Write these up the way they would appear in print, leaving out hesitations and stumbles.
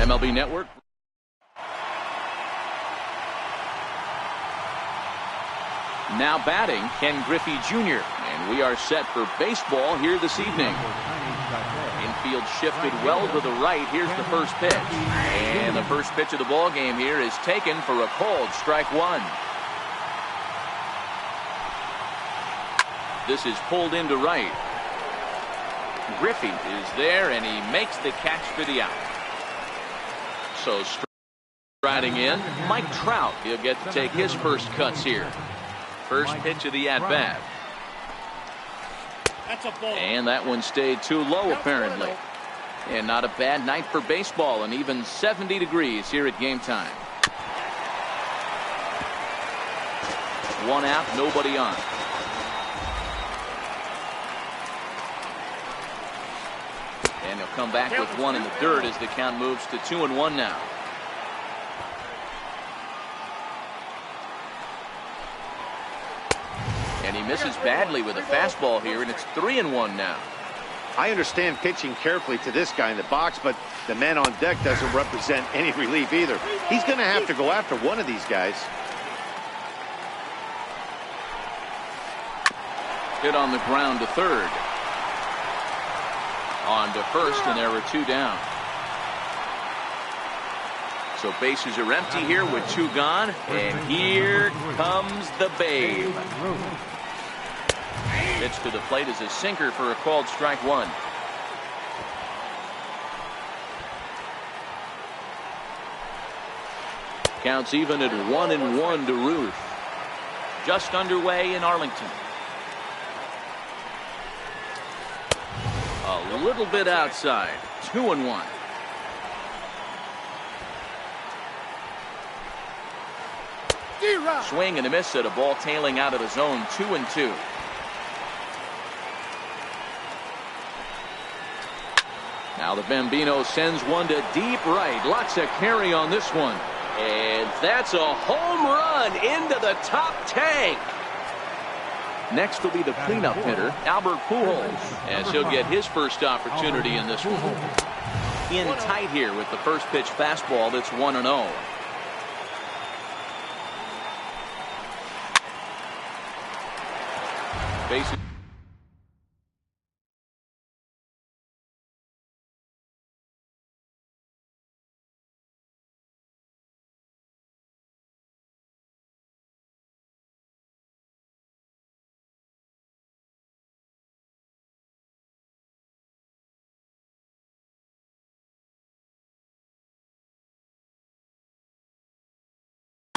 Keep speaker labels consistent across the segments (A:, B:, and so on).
A: MLB Network. Now batting, Ken Griffey Jr. And we are set for baseball here this evening. Infield shifted well to the right. Here's the first pitch. And the first pitch of the ball game here is taken for a called strike one. This is pulled into right. Griffey is there, and he makes the catch for the out. So striding in, Mike Trout. He'll get to take his first cuts here. First pitch of the at-bat. And that one stayed too low, apparently. And not a bad night for baseball, and even 70 degrees here at game time. One out, nobody on. And he'll come back with one in the dirt as the count moves to 2-1 now. And he misses badly with a fastball here, and it's 3-1 now.
B: I understand pitching carefully to this guy in the box, but the man on deck doesn't represent any relief either. He's going to have to go after one of these guys.
A: Hit on the ground to third. On to first, and there were two down. So bases are empty here with two gone, and here comes the Babe. Pitch to the plate is a sinker for a called strike one. Counts even at 1-1 to Ruth. Just underway in Arlington. A little bit outside. 2-1. Swing and a miss at a ball tailing out of the zone. 2-2. Now the Bambino sends one to deep right. Lots of carry on this one. And that's a home run into the top tank. Next will be the cleanup hitter, Albert Pujols, as he'll get his first opportunity in this one. In tight here with the first pitch fastball that's 1-0. Bases.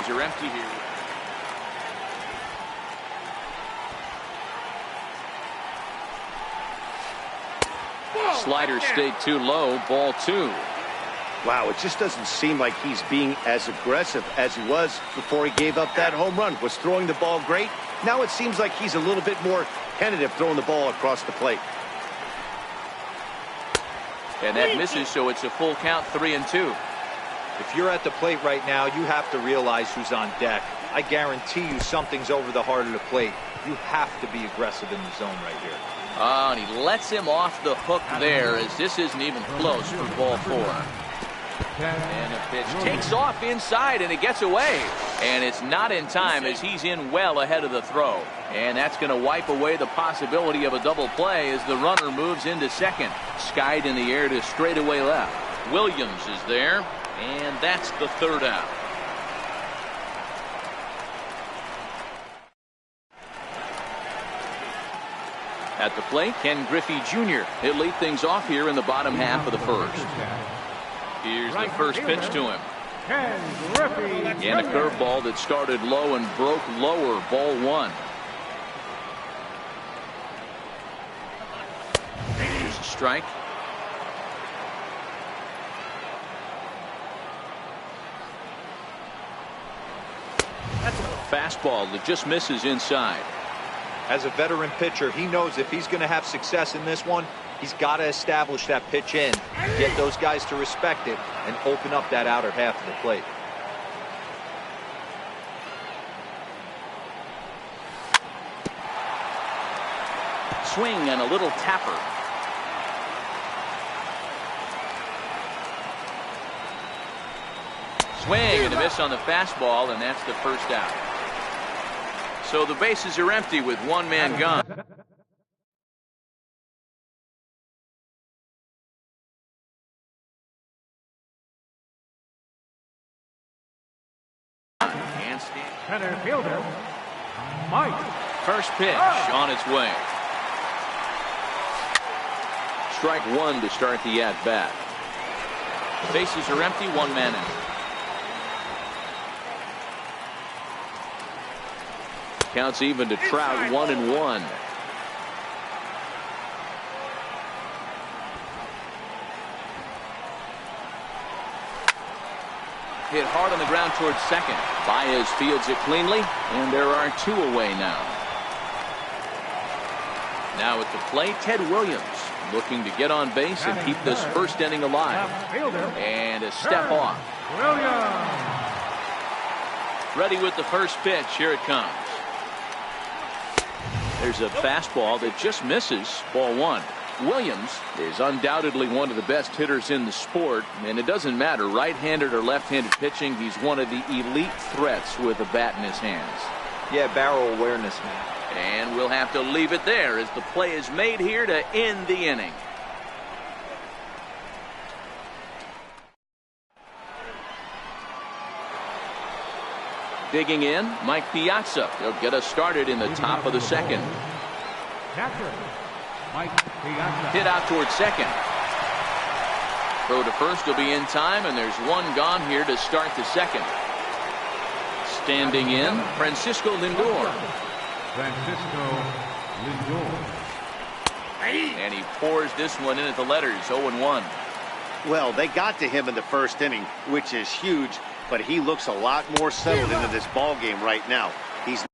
A: Are empty here. Slider stayed too low. Ball two.
B: Wow, it just doesn't seem like he's being as aggressive as he was before he gave up that home run. Was throwing the ball great. Now it seems like he's a little bit more tentative throwing the ball across the plate.
A: And that misses, so it's a full count, 3-2.
C: If you're at the plate right now, you have to realize who's on deck. I guarantee you something's over the heart of the plate. You have to be aggressive in the zone right here.
A: Oh, and he lets him off the hook there, as this isn't even close for ball four. And the pitch takes off inside, and it gets away. And it's not in time, as he's in well ahead of the throw. And that's going to wipe away the possibility of a double play as the runner moves into second. Skied in the air to straightaway left. Williams is there. And that's the third out. At the plate, Ken Griffey Jr. He'll lead things off here in the bottom half of the first. Here's the first pitch to him. And a curveball that started low and broke lower. Ball one. Here's a strike. Fastball that just misses inside.
C: As a veteran pitcher, he knows if he's going to have success in this one, he's got to establish that pitch in, get those guys to respect it, and open up that outer half of the plate.
A: Swing and a little tapper. Swing and a miss on the fastball, and that's the first out. So the bases are empty with one man gone.
D: Center fielder, Mike.
A: First pitch on its way. Strike one to start the at-bat. Bases are empty, one man in. Counts even to Trout, 1-1. Hit hard on the ground towards second. Baez fields it cleanly, and there are two away now. Now at the plate, Ted Williams looking to get on base and keep this first inning alive. And a step off. Ready with the first pitch. Here it comes. There's a fastball that just misses. Ball one. Williams is undoubtedly one of the best hitters in the sport, and it doesn't matter right-handed or left-handed pitching. He's one of the elite threats with a bat in his hands.
C: Yeah, barrel awareness, man.
A: And we'll have to leave it there as the play is made here to end the inning. Digging in, Mike Piazza. He'll get us started in the top of the second. Hit out towards second. Throw to first will be in time, and there's one gone here to start the second. Standing in, Francisco Lindor. And he pours this one in at the letters, 0-1.
B: Well, they got to him in the first inning, which is huge, but he looks a lot more settled into this ball game right now. He's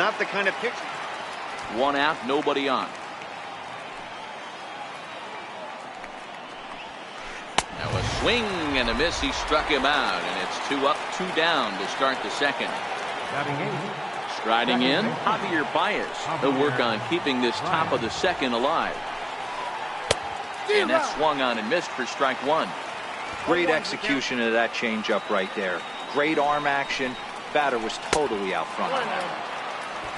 B: not the kind of pitch.
A: One out, nobody on. Now a swing and a miss. He struck him out, and it's 2 up, 2 down to start the second. Striding in, Javier Baez. He'll work on keeping this top of the second alive. And that swung on and missed for strike 1.
C: Great execution of that changeup right there. Great arm action. Batter was totally out front on that.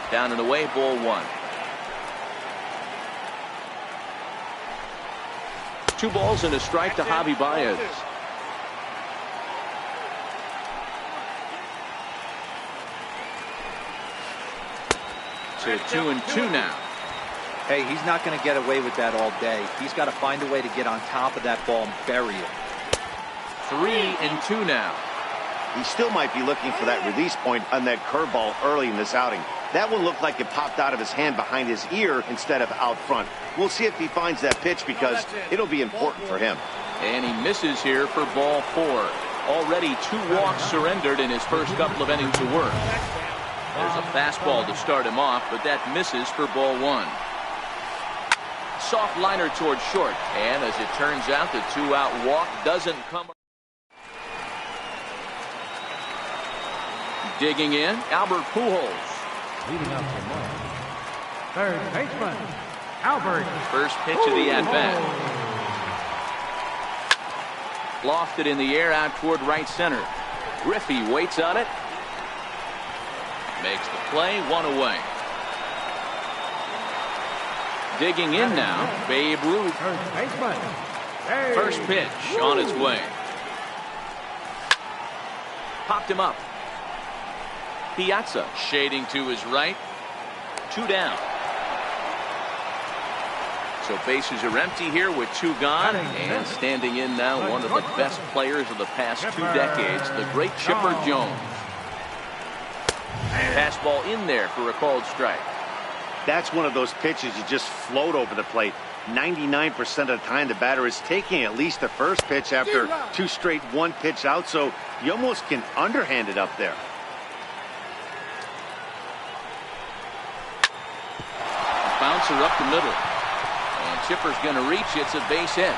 A: Down and away, ball 1. 2 balls and a strike to Javi Baez. So 2-2 now.
C: Hey, he's not going to get away with that all day. He's got to find a way to get on top of that ball and bury it.
A: 3-2 now.
B: He still might be looking for that release point on that curveball early in this outing. That one looked like it popped out of his hand behind his ear instead of out front. We'll see if he finds that pitch because it'll be important for him.
A: And he misses here for ball 4. Already 2 walks surrendered in his first couple of innings of work. There's a fastball to start him off, but that misses for ball 1. Soft liner towards short, and as it turns out, the 2-out walk doesn't come. Digging in, Albert Pujols.
D: Leading up to one. Third baseman, Albert.
A: First pitch of the at-bat. Lofted in the air out toward right center. Griffey waits on it. Makes the play, 1 away. Digging in now, Babe Ruth.
D: First baseman,
A: First pitch on its way. Popped him up. Piazza shading to his right. 2 down. So bases are empty here with 2 gone. And standing in now, one of the best players of the past 2 decades, the great Chipper Jones. Fastball in there for a called strike.
B: That's one of those pitches you just float over the plate. 99% of the time the batter is taking at least the first pitch after 2 straight 1-pitch out, so you almost can underhand it up there.
A: Bouncer up the middle. And Chipper's going to reach. It's a base hit.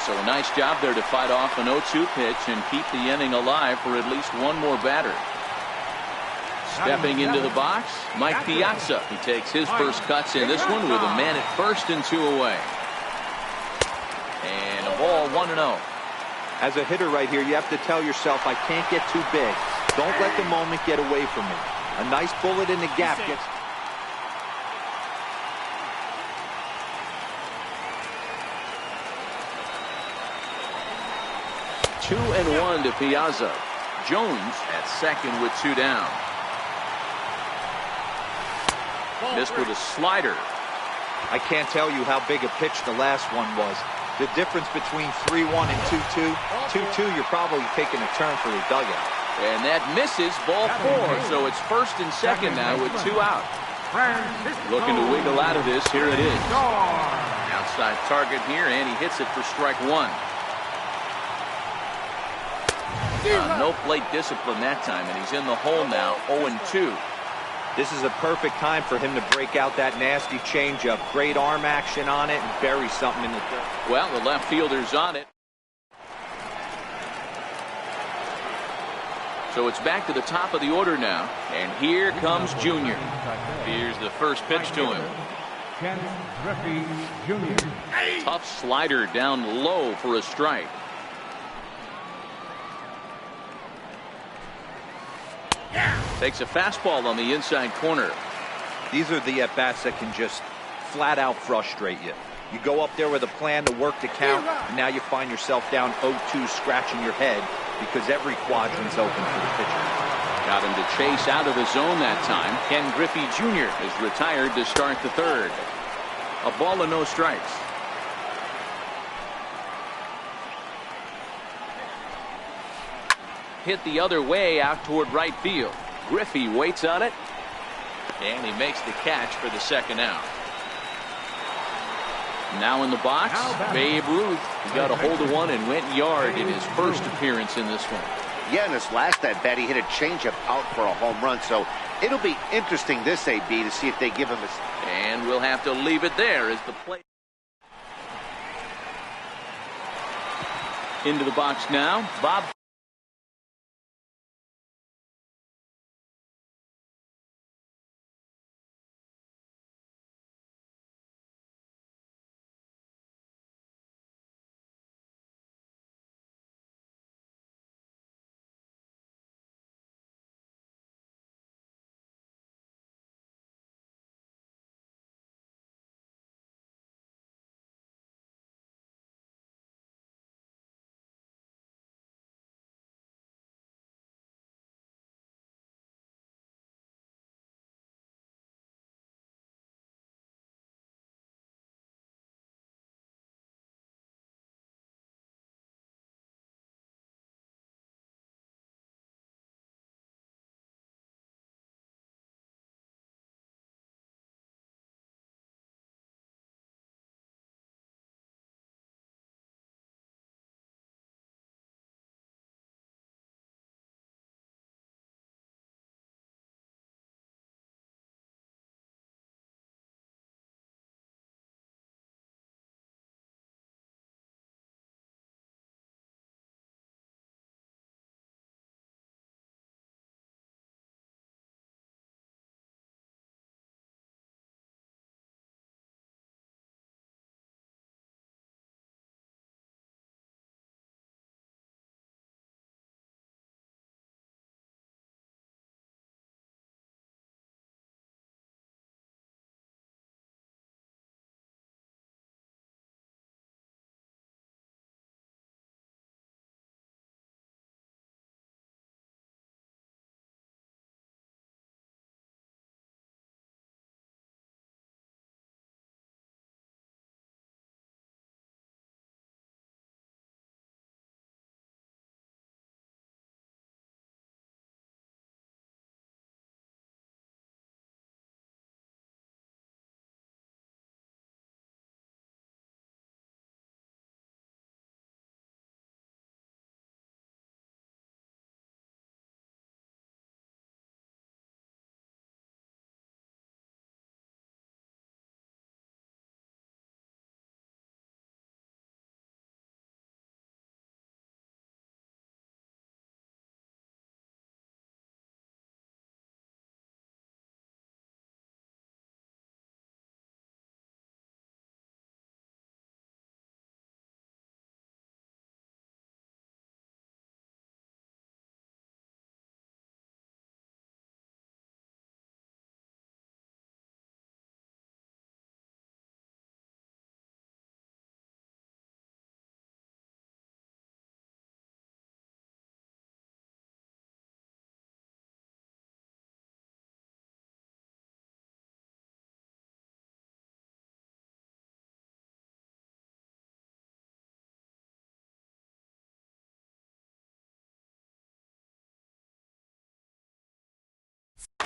A: So a nice job there to fight off an 0-2 pitch and keep the inning alive for at least one more batter. Stepping into the box, Mike Piazza. He takes his first cuts in this one with a man at first and 2 away. And a ball 1-0.
C: As a hitter right here, you have to tell yourself, I can't get too big. Don't let the moment get away from me. A nice bullet in the gap gets...
A: 2-1 to Piazza. Jones at second with 2 down. Missed with a slider.
C: I can't tell you how big a pitch the last one was. The difference between 3-1 and 2-2. 2-2, you're probably taking a turn for the dugout.
A: And that misses, ball 4. So it's first and second now with 2 out. Looking to wiggle out of this. Here it is. Outside target here, and he hits it for strike 1. No plate discipline that time, and he's in the hole now, 0-2.
C: This is a perfect time for him to break out that nasty changeup. Great arm action on it and bury something in the dirt.
A: Well, the left fielder's on it. So it's back to the top of the order now, and here comes Junior. Here's the first pitch to him.
D: Ken Griffey Jr.
A: Tough slider down low for a strike. Takes a fastball on the inside corner.
C: These are the at-bats that can just flat out frustrate you. You go up there with a plan to work the count, and now you find yourself down 0-2 scratching your head because every quadrant's open for the pitcher.
A: Got him to chase out of the zone that time. Ken Griffey Jr. is retired to start the third. A ball and no strikes. Hit the other way out toward right field. Griffey waits on it, and he makes the catch for the second out. Now in the box, Babe Ruth. He got a hold of one and went yard in his first appearance in this one.
B: Yeah, in his last at bat, he hit a changeup out for a home run, so It'll be interesting this AB to see if they give him a...
A: And we'll have to leave it there as the play. Into the box now, Bob.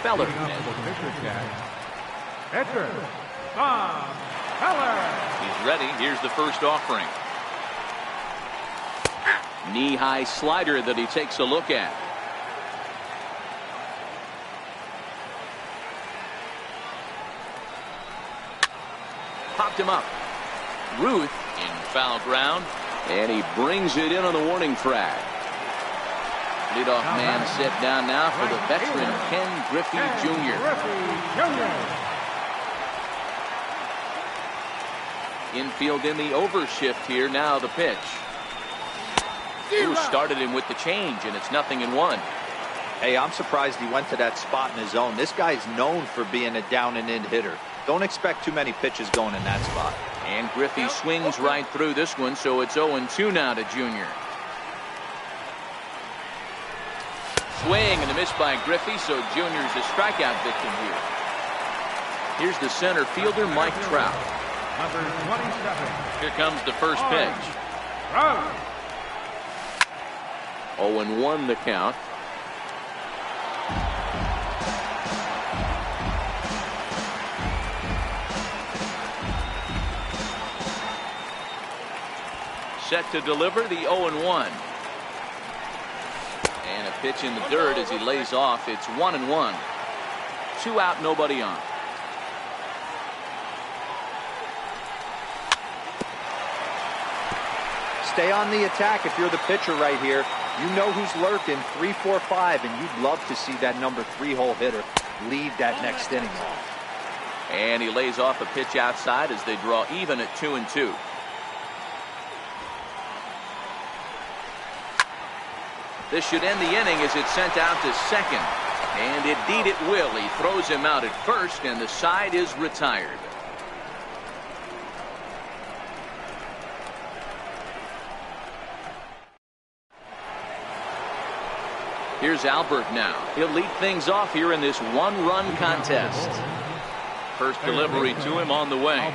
A: Feller.
D: Pitcher, Bob Feller.
A: He's ready. Here's the first offering. Knee-high slider that he takes a look at. Popped him up. Ruth in foul ground, and he brings it in on the warning track. Leadoff man set down now for the veteran Ken Griffey Jr. Infield in the overshift here. Now the pitch. Who started him with the change, and it's 0-1.
C: Hey, I'm surprised he went to that spot in his own. This guy's known for being a down and in hitter. Don't expect too many pitches going in that spot.
A: And Griffey swings right through this one, so it's 0-2 now to Junior. Swing and a miss by Griffey, so Junior's a strikeout victim here. Here's the center fielder, Mike Trout.
D: Number 27.
A: Here comes the first pitch. 0-1 the count. Set to deliver the 0-1. And a pitch in the dirt as he lays off. It's 1-1. 2 out, nobody on.
C: Stay on the attack if you're the pitcher right here. You know who's lurking, 3, 4, 5, and you'd love to see that number 3-hole hitter lead that next inning off.
A: And he lays off a pitch outside as they draw even at 2-2. This should end the inning as it's sent out to second. And indeed it will. He throws him out at first, and the side is retired. Here's Albert now. He'll lead things off here in this 1-run contest. First delivery to him on the way.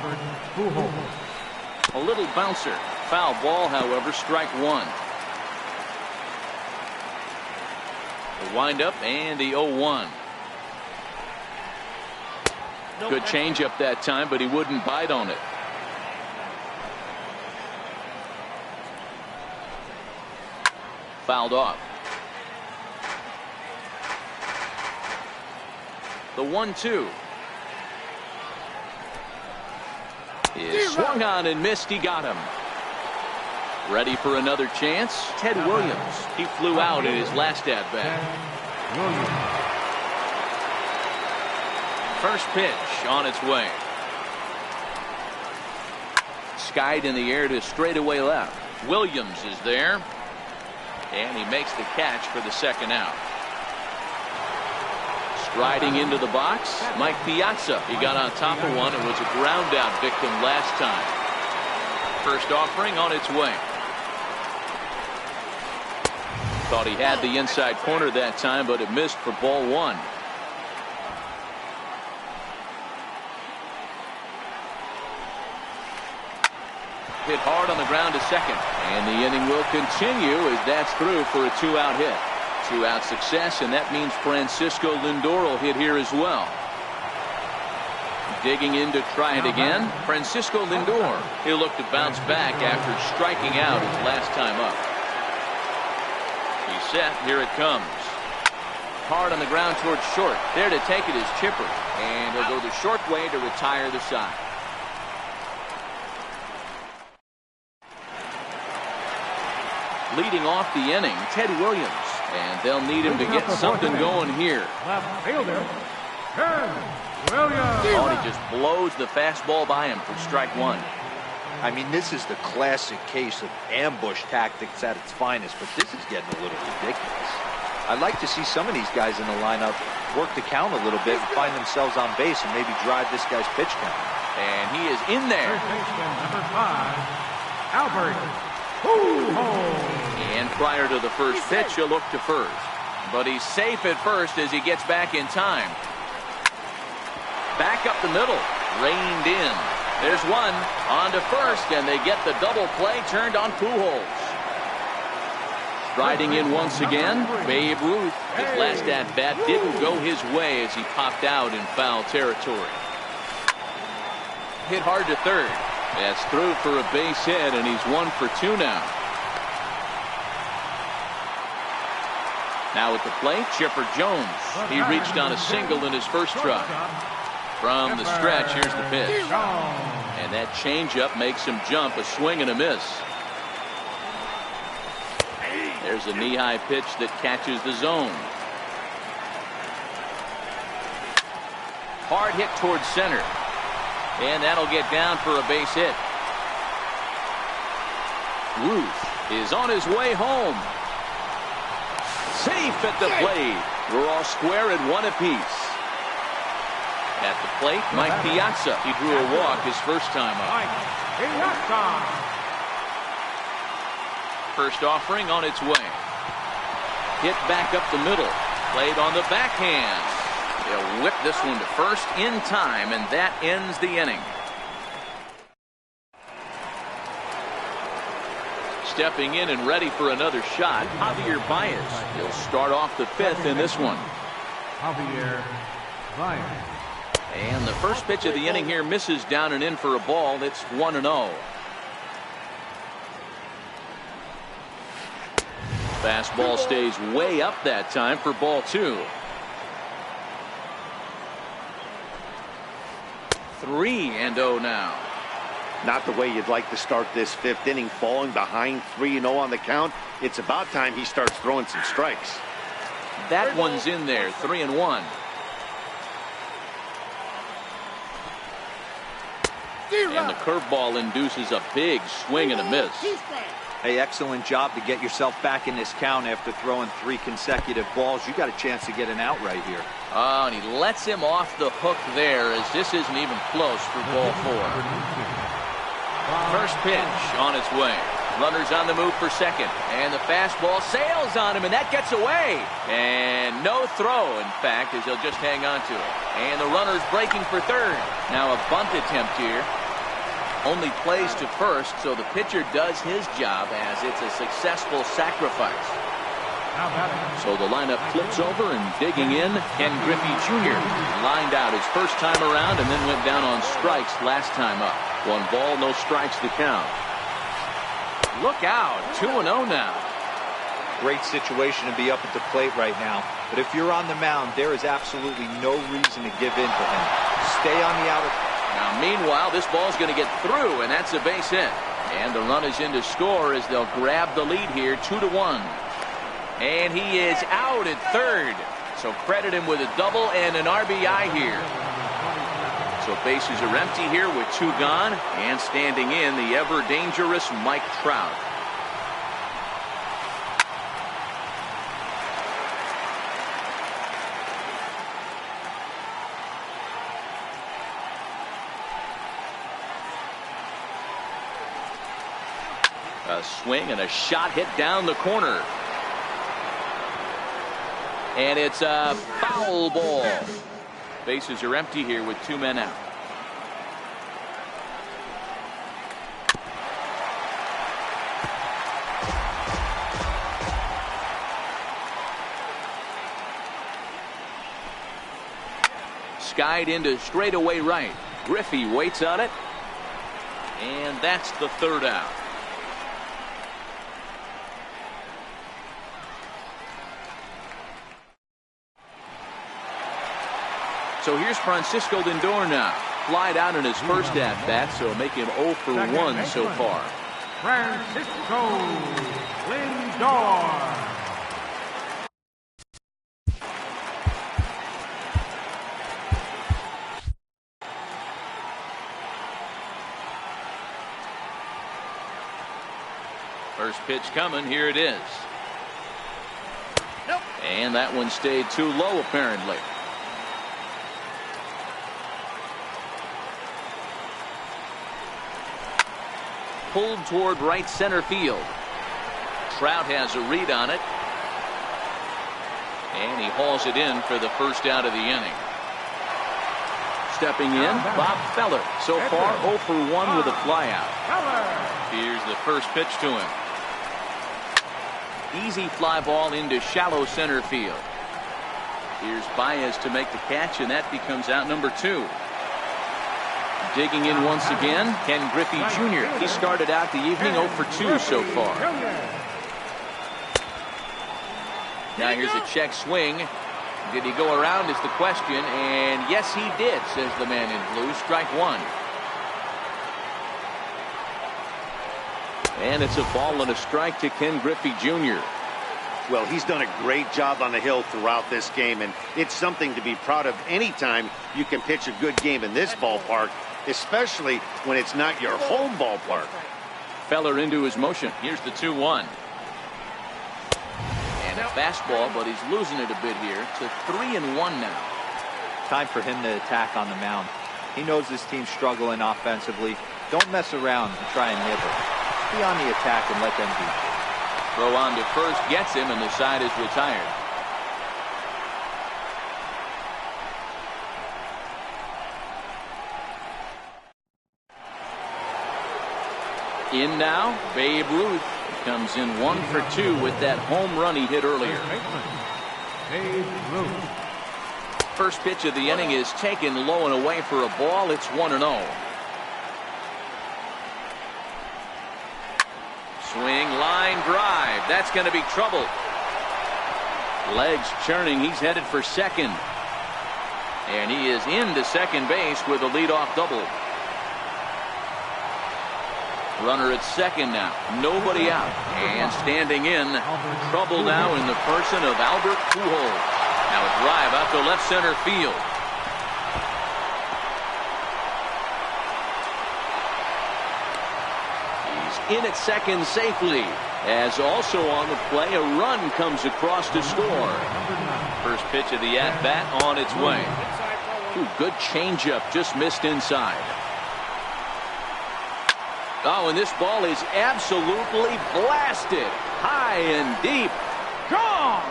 A: A little bouncer. Foul ball, however, strike 1. The windup and the 0-1. Good changeup that time, but he wouldn't bite on it. Fouled off. The 1-2 is swung on and missed. He got him. Ready for another chance. Ted Williams. He flew out in his last at bat. First pitch on its way. Skied in the air to straightaway left. Williams is there, and he makes the catch for the second out. Striding into the box, Mike Piazza. He got on top of one and was a ground out victim last time. First offering on its way. Thought he had the inside corner that time, but it missed for ball 1. Hit hard on the ground to second, and the inning will continue as that's through for a 2-out hit. 2-out success, and that means Francisco Lindor will hit here as well. Digging in to try it again, Francisco Lindor. He'll look to bounce back after striking out his last time up. He's set. Here it comes. Hard on the ground towards short. There to take it is Chipper, and he'll go the short way to retire the side. Leading off the inning, Ted Williams. And they'll need him to get something going here.
D: Left fielder, Ted Williams.
A: Oh, he just blows the fastball by him for strike 1.
C: I mean, this is the classic case of ambush tactics at its finest, but this is getting a little ridiculous. I'd like to see some of these guys in the lineup work the count a little bit and find themselves on base and maybe drive this guy's pitch count.
A: And he is in there.
D: Third baseman, number 5, Albert Pujols.
A: And prior to the first pitch, he'll look to first. But he's safe at first as he gets back in time. Back up the middle. Reined in. There's one. On to first, and they get the double play turned on Pujols. Striding in once again, Babe Ruth. His last at-bat didn't go his way as he popped out in foul territory. Hit hard to third. That's through for a base hit, and he's 1 for 2 now. Now at the plate, Chipper Jones. He reached on a single in his first try. From the stretch, here's the pitch. And that changeup makes him jump, a swing and a miss. There's a knee-high pitch that catches the zone. Hard hit towards center. And that'll get down for a base hit. Ruth is on his way home. Safe at the plate. We're all square at 1 apiece. At the plate, Mike Piazza. He drew a walk his first time up.
D: Mike Piazza.
A: First offering on its way. Hit back up the middle. Played on the backhand. They'll whip this one to first in time, and that ends the inning. Stepping in and ready for another shot, Javier Baez. He'll start off the 5th in this one.
D: Javier Baez.
A: And the first pitch of the inning here misses down and in for a ball. It's 1-0. Fastball stays way up that time for ball 2. 3-0 now.
B: Not the way you'd like to start this 5th inning, falling behind 3-0 on the count. It's about time he starts throwing some strikes.
A: That one's in there, 3-1. And the curveball induces a big swing and a miss.
C: Hey, excellent job to get yourself back in this count after throwing 3 consecutive balls. You got a chance to get an out right here.
A: Oh, and he lets him off the hook there, as this isn't even close for ball 4. First pitch on its way. Runners on the move for second. And the fastball sails on him, and that gets away. And no throw, in fact, as he'll just hang on to it. And the runner's breaking for third. Now a bunt attempt here. Only plays to first, so the pitcher does his job as it's a successful sacrifice. So the lineup flips over, and digging in, Ken Griffey Jr. lined out his first time around and then went down on strikes last time up. 1 ball, no strikes to count. Look out, 2-0 now.
C: Great situation to be up at the plate right now. But if you're on the mound, there is absolutely no reason to give in to him. Stay on the outer.
A: Now, meanwhile, this ball's going to get through, and that's a base hit. And the run is in to score as they'll grab the lead here, 2-1. And he is out at third. So credit him with a double and an RBI here. So bases are empty here with 2 gone. And standing in, the ever-dangerous Mike Trout. A swing and a shot hit down the corner. And it's a foul ball. Bases are empty here with 2 men out. Skied into straightaway right. Griffey waits on it. And that's the 3rd out. So here's Francisco Lindor now. Flied out in his first at-bat, so make him 0 for 1 so far.
D: Francisco Lindor.
A: First pitch coming. Here it is. Nope. And that one stayed too low, apparently. Pulled toward right center field. Trout has a read on it. And he hauls it in for the first out of the inning. Stepping in, Bob Feller. So far 0 for 1 with a flyout. Here's the first pitch to him. Easy fly ball into shallow center field. Here's Baez to make the catch, and that becomes out number 2. Digging in once again, Ken Griffey Jr. He started out the evening 0 for 2 so far. Now here's a check swing. Did he go around is the question, and yes he did, says the man in blue. Strike 1. And it's a ball and a strike to Ken Griffey Jr.
B: Well, he's done a great job on the hill throughout this game, and it's something to be proud of anytime you can pitch a good game in this ballpark, especially when it's not your home ballpark.
A: Feller into his motion. Here's the 2-1. And a fastball, but he's losing it a bit here to 3-1 now.
C: Time for him to attack on the mound. He knows his team's struggling offensively. Don't mess around and try and nibble. Be on the attack and let them be.
A: Throw on to first gets him, and the side is retired. In now, Babe Ruth comes in 1 for 2 with that home run he hit earlier.
D: Babe Ruth.
A: First pitch of the inning is taken low and away for a ball. It's 1-0. Swing, line drive. That's going to be trouble. Legs churning. He's headed for second. And he is into second base with a leadoff double. Runner at second now. Nobody out. And standing in, trouble now in the person of Albert Pujols. Now a drive out to left center field. He's in at second safely. As also on the play, a run comes across to score. First pitch of the at-bat on its way. Ooh, good changeup, just missed inside. Oh, and this ball is absolutely blasted. High and deep. Gone!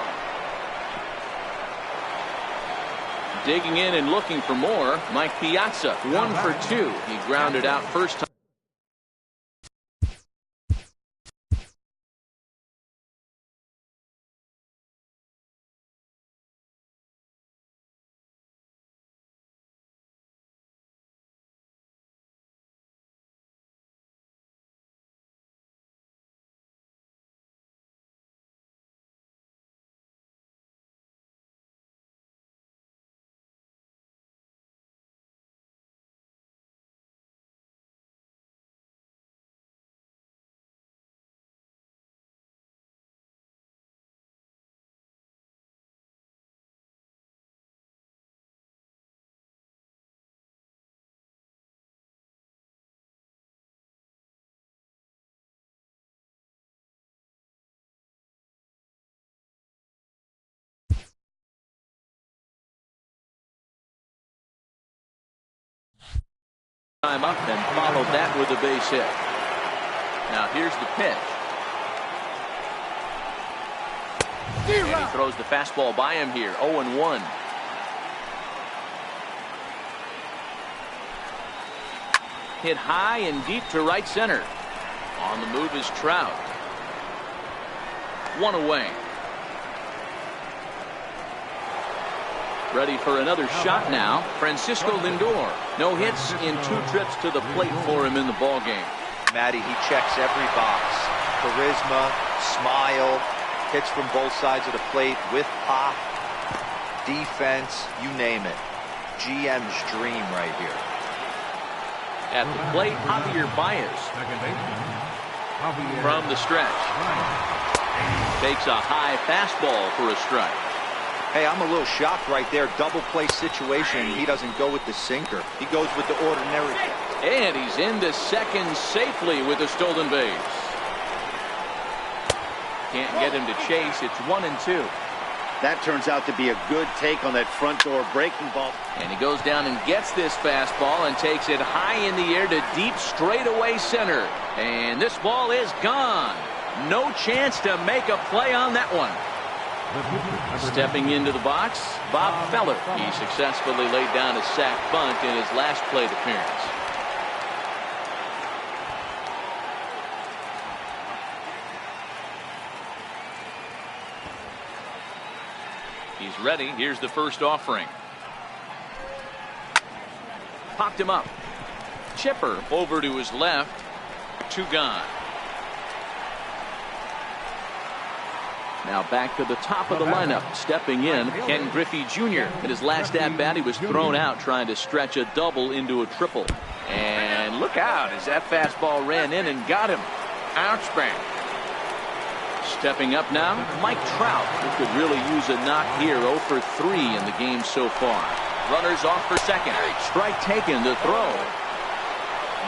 A: Digging in and looking for more, Mike Piazza, 1 for 2. He grounded out first time. Time up and followed that with a base hit. Now here's the pitch. And he throws the fastball by him here. 0-1. Hit high and deep to right center. On the move is Trout. 1 away. Ready for another shot now. Francisco Lindor. No hits in 2 trips to the plate for him in the ballgame.
C: Matty, he checks every box. Charisma, smile, hits from both sides of the plate with pop, defense, you name it. GM's dream right here.
A: At the plate, Javier Baez. From the stretch. Takes a high fastball for a strike.
C: Hey, I'm a little shocked right there. Double play situation. He doesn't go with the sinker. He goes with the ordinary.
A: And he's into second safely with a stolen base. Can't get him to chase. It's 1-2.
B: That turns out to be a good take on that front door breaking ball.
A: And he goes down and gets this fastball and takes it high in the air to deep straightaway center. And this ball is gone. No chance to make a play on that one. Stepping into the box, Bob Feller. He successfully laid down a sac bunt in his last plate appearance. He's ready. Here's the first offering. Popped him up. Chipper over to his left. 2 gone. Now back to the top of the lineup. Stepping in, Ken Griffey Jr. In his last at-bat, he was thrown out trying to stretch a double into a triple. And look out as that fastball ran in and got him. Ouchbang. Stepping up now, Mike Trout, who could really use a knock here. 0 for 3 in the game so far. Runners off for second. Strike taken, the throw.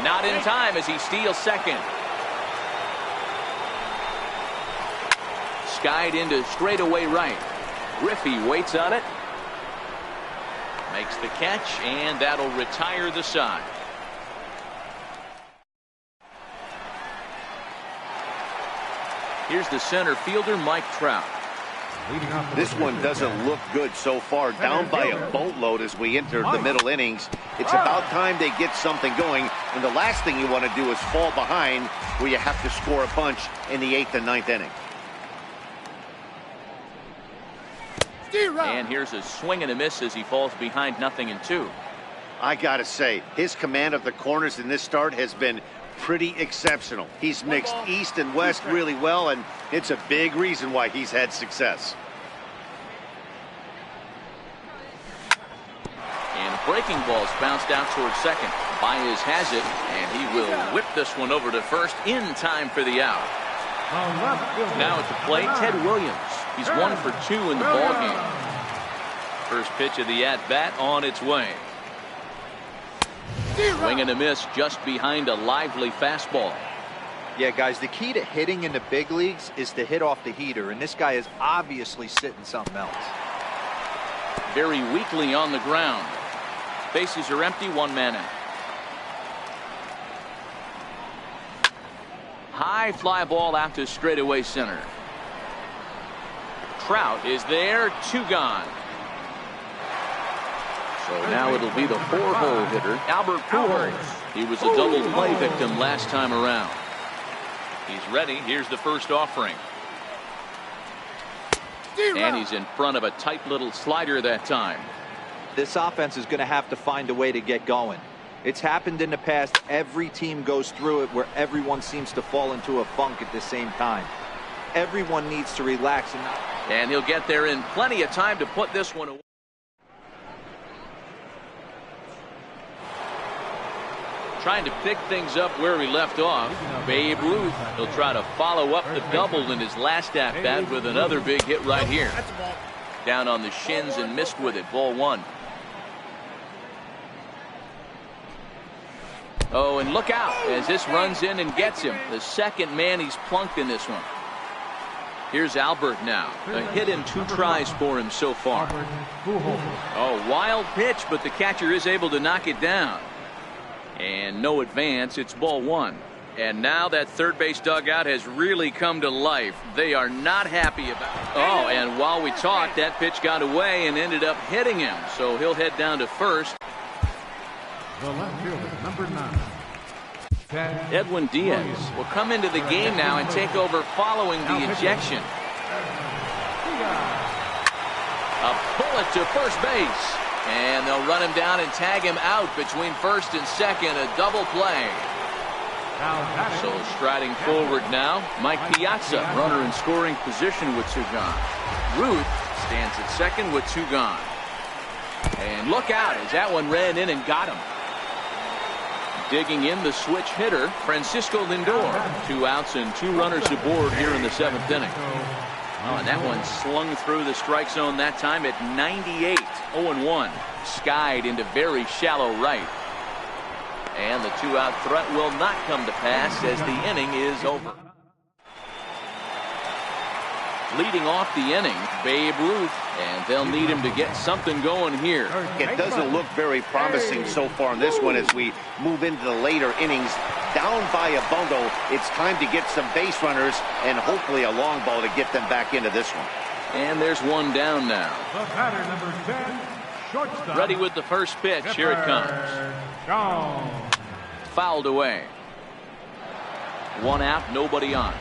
A: Not in time as he steals second. Skied into straightaway right. Griffey waits on it. Makes the catch, and that'll retire the side. Here's the center fielder, Mike Trout.
B: This one doesn't look good so far. Down by a boatload as we enter the middle innings. It's about time they get something going. And the last thing you want to do is fall behind where you have to score a bunch in the 8th and 9th inning.
A: And here's a swing and a miss as he falls behind 0-2.
B: I gotta say, his command of the corners in this start has been pretty exceptional. He's mixed east and west really well, and it's a big reason why he's had success.
A: breaking ball's bounced out towards second. Baez has it, and he will whip this one over to first in time for the out. Now at the plate, Ted Williams. He's 1 for 2 in the ballgame. First pitch of the at-bat on its way. Swing and a miss just behind a lively fastball.
C: Yeah, guys, the key to hitting in the big leagues is to hit off the heater, and this guy is obviously sitting something else.
A: Very weakly on the ground. Bases are empty, 1 man out. High fly ball out to straightaway center. Trout is there, 2 gone. So now it'll be the 4-hole hitter, Albert Pujols. He was a double play victim last time around. He's ready. Here's the first offering. And he's in front of a tight little slider that time.
C: This offense is going to have to find a way to get going. It's happened in the past. Every team goes through it where everyone seems to fall into a funk at the same time. Everyone needs to relax.
A: And he'll get there in plenty of time to put this one away. Trying to pick things up where he left off. Babe Ruth. He'll try to follow up the double in his last at-bat with another big hit right here. Down on the shins and missed with it. Ball 1. Oh, and look out as this runs in and gets him. The second man he's plunked in this one. Here's Albert now. A hit and 2 tries for him so far. Oh, wild pitch, but the catcher is able to knock it down. And no advance. It's ball 1. And now that third base dugout has really come to life. They are not happy about it. Oh, and while we talked, that pitch got away and ended up hitting him. So he'll head down to first.
D: The left fielder, number 9.
A: Edwin Diaz will come into the game now and take over following the ejection. A bullet to first base. And they'll run him down and tag him out between first and second. A double play. So striding forward now, Mike Piazza, runner in scoring position with 2 gone. Ruth stands at second with 2 gone. And look out as that one ran in and got him. Digging in the switch hitter, Francisco Lindor. 2 outs and 2 runners aboard here in the 7th inning. Oh, and that one slung through the strike zone that time at 98. 0-1. Skied into very shallow right. And the 2-out threat will not come to pass as the inning is over. Leading off the inning, Babe Ruth, and they'll need him to get something going here.
B: It doesn't look very promising so far in this one as we move into the later innings. Down by a bundle, it's time to get some base runners and hopefully a long ball to get them back into this one.
A: And there's one down now.
D: The batter, number 10, shortstop.
A: Ready with the first pitch. Here it comes.
D: Gone.
A: Fouled away. 1 out, nobody on.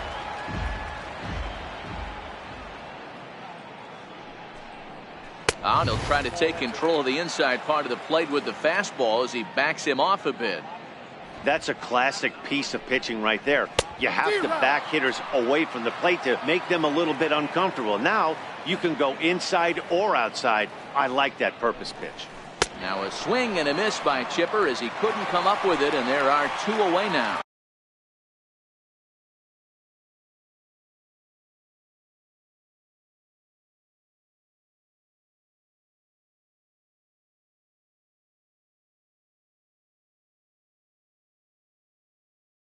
A: He'll try to take control of the inside part of the plate with the fastball as he backs him off a bit.
B: That's a classic piece of pitching right there. You have to back hitters away from the plate to make them a little bit uncomfortable. Now you can go inside or outside. I like that purpose pitch.
A: Now a swing and a miss by Chipper as he couldn't come up with it, and there are 2 away now.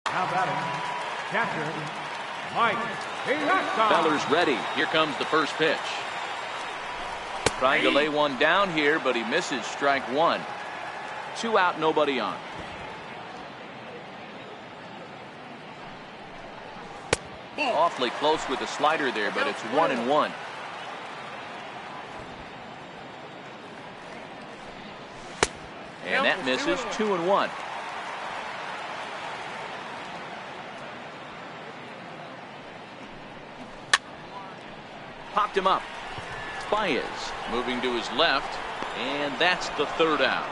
D: Now batting, catcher, Mike Piazza.
A: Feller's ready. Here comes the first pitch. Trying to lay one down here, but he misses strike 1. 2 out, nobody on. Awfully close with the slider there, but it's 1-1. And that misses. 2-1. Popped him up. Baez moving to his left, and that's the 3rd out.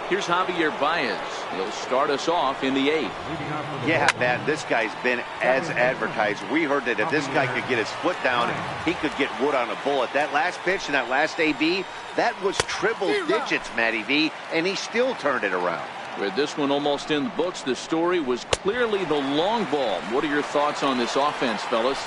A: Here's Javier Baez. He'll start us off in the 8th.
B: Yeah, man, this guy's been as advertised. We heard that if this guy could get his foot down, he could get wood on a bullet. That last pitch and that last AB, that was triple digits, Matty V, and he still turned it around.
A: With this one almost in the books, the story was clearly the long ball. What are your thoughts on this offense, fellas?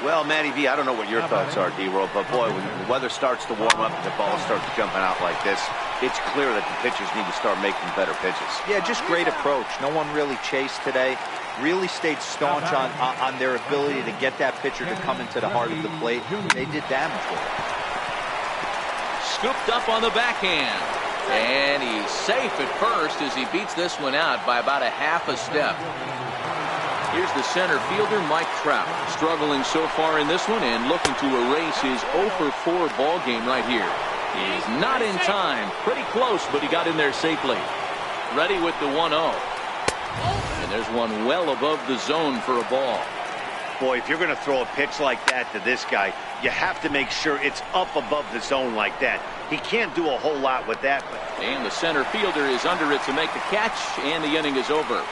B: Well, Matty V, I don't know what your thoughts are, D-Roll, but boy, when the weather starts to warm up and the ball starts jumping out like this, it's clear that the pitchers need to start making better pitches.
C: Yeah, just great approach. No one really chased today. Really stayed staunch on their ability to get that pitcher to come into the heart of the plate. They did damage with it.
A: Scooped up on the backhand. And he's safe at first as he beats this one out by about a half a step. Here's the center fielder, Mike Trout, struggling so far in this one and looking to erase his 0 for 4 ball game right here. He's not in time. Pretty close, but he got in there safely. Ready with the 1-0. And there's one well above the zone for a ball.
B: Boy, if you're going to throw a pitch like that to this guy, you have to make sure it's up above the zone like that. He can't do a whole lot with that.
A: And the center fielder is under it to make the catch, and the inning is over.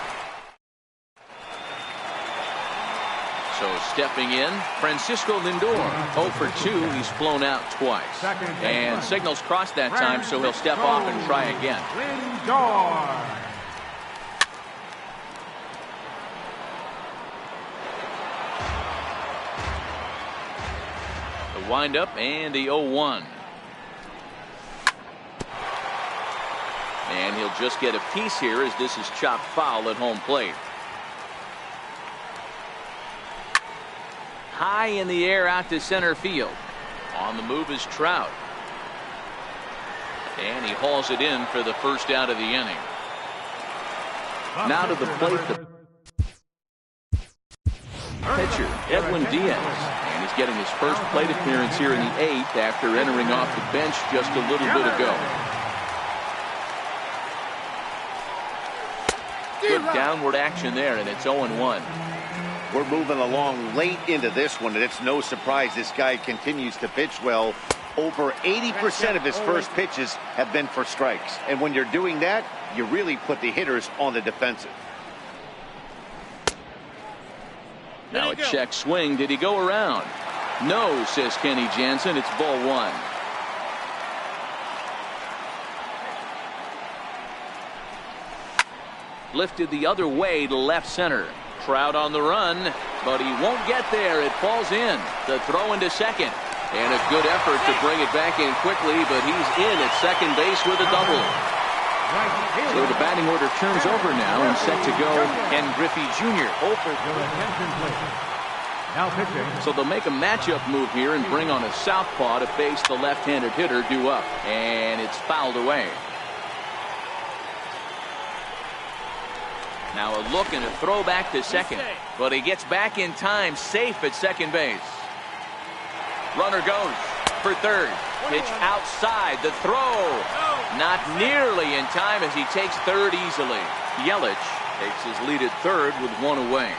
A: So stepping in, Francisco Lindor, 0 for 2. He's flown out twice. And signals crossed that time, so he'll step off and try again.
D: Lindor.
A: The windup and the 0-1. And he'll just get a piece here as this is chopped foul at home plate. High in the air out to center field. On the move is Trout. And he hauls it in for the first out of the inning. Now to the plate, the pitcher, Edwin Diaz. And he's getting his first plate appearance here in the 8th after entering off the bench just a little bit ago. Good downward action there, and it's 0-1.
B: We're moving along late into this one, and it's no surprise this guy continues to pitch well. Over 80% of his first pitches have been for strikes. And when you're doing that, you really put the hitters on the defensive.
A: Now a check swing. Did he go around? No, says Kenny Jansen. It's ball 1. Lifted the other way to left center. Trout on the run, but he won't get there. It falls in. The throw into second. And a good effort to bring it back in quickly, but he's in at second base with a double. So the batting order turns over now and set to go Ken Griffey Jr. So they'll make a matchup move here and bring on a southpaw to face the left-handed hitter due up. And it's fouled away. Now a look and a throw back to second. But he gets back in time, safe at second base. Runner goes for third. Pitch outside. The throw. Not nearly in time as he takes third easily. Yelich takes his lead at third with one away.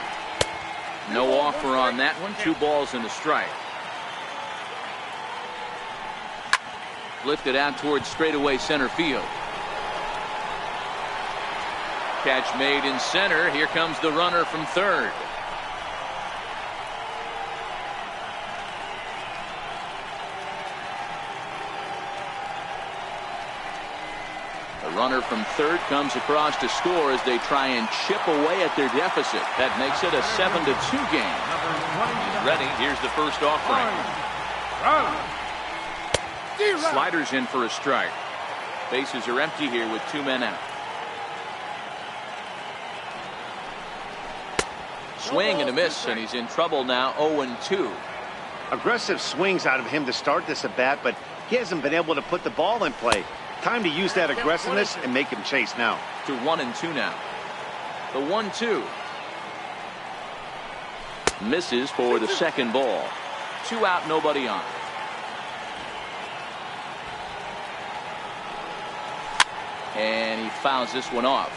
A: No offer on that one. 2 balls and a strike. Lifted out towards straightaway center field. Catch made in center. Here comes the runner from third. The runner from third comes across to score as they try and chip away at their deficit. That makes it a 7-2 game. He's ready. Here's the first offering. Sliders in for a strike. Bases are empty here with 2 men out. Swing and a miss, and he's in trouble now. 0-2.
B: Aggressive swings out of him to start this at bat, but he hasn't been able to put the ball in play. Time to use that aggressiveness and make him chase now.
A: To 1-2 now. The 1-2. Misses for the second ball. 2 out, nobody on. And he fouls this one off.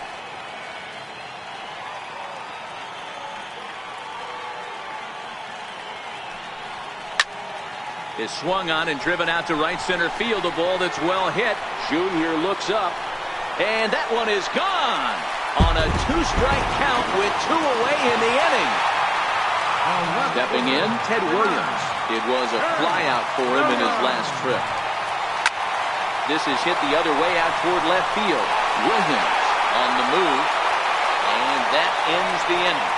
A: Is swung on and driven out to right center field. A ball that's well hit. Junior looks up. And that one is gone on a 2-strike count with 2 away in the inning. Stepping in, Ted Williams. It was a flyout for him in his last trip. This is hit the other way out toward left field. Williams on the move, and that ends the inning.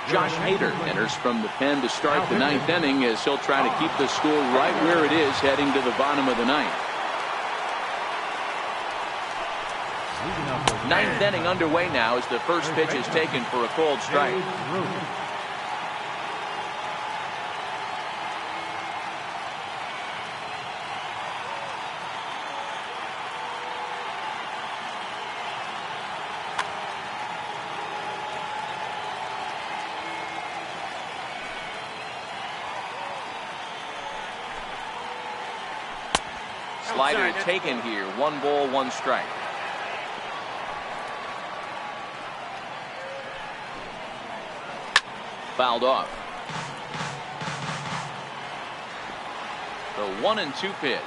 A: Josh Hader enters from the pen to start the 9th inning as he'll try to keep the score right where it is heading to the bottom of the 9th. 9th inning underway now as the first pitch is taken for a called strike. Slider taken here. 1 ball, 1 strike. Fouled off. The 1-2 pitch.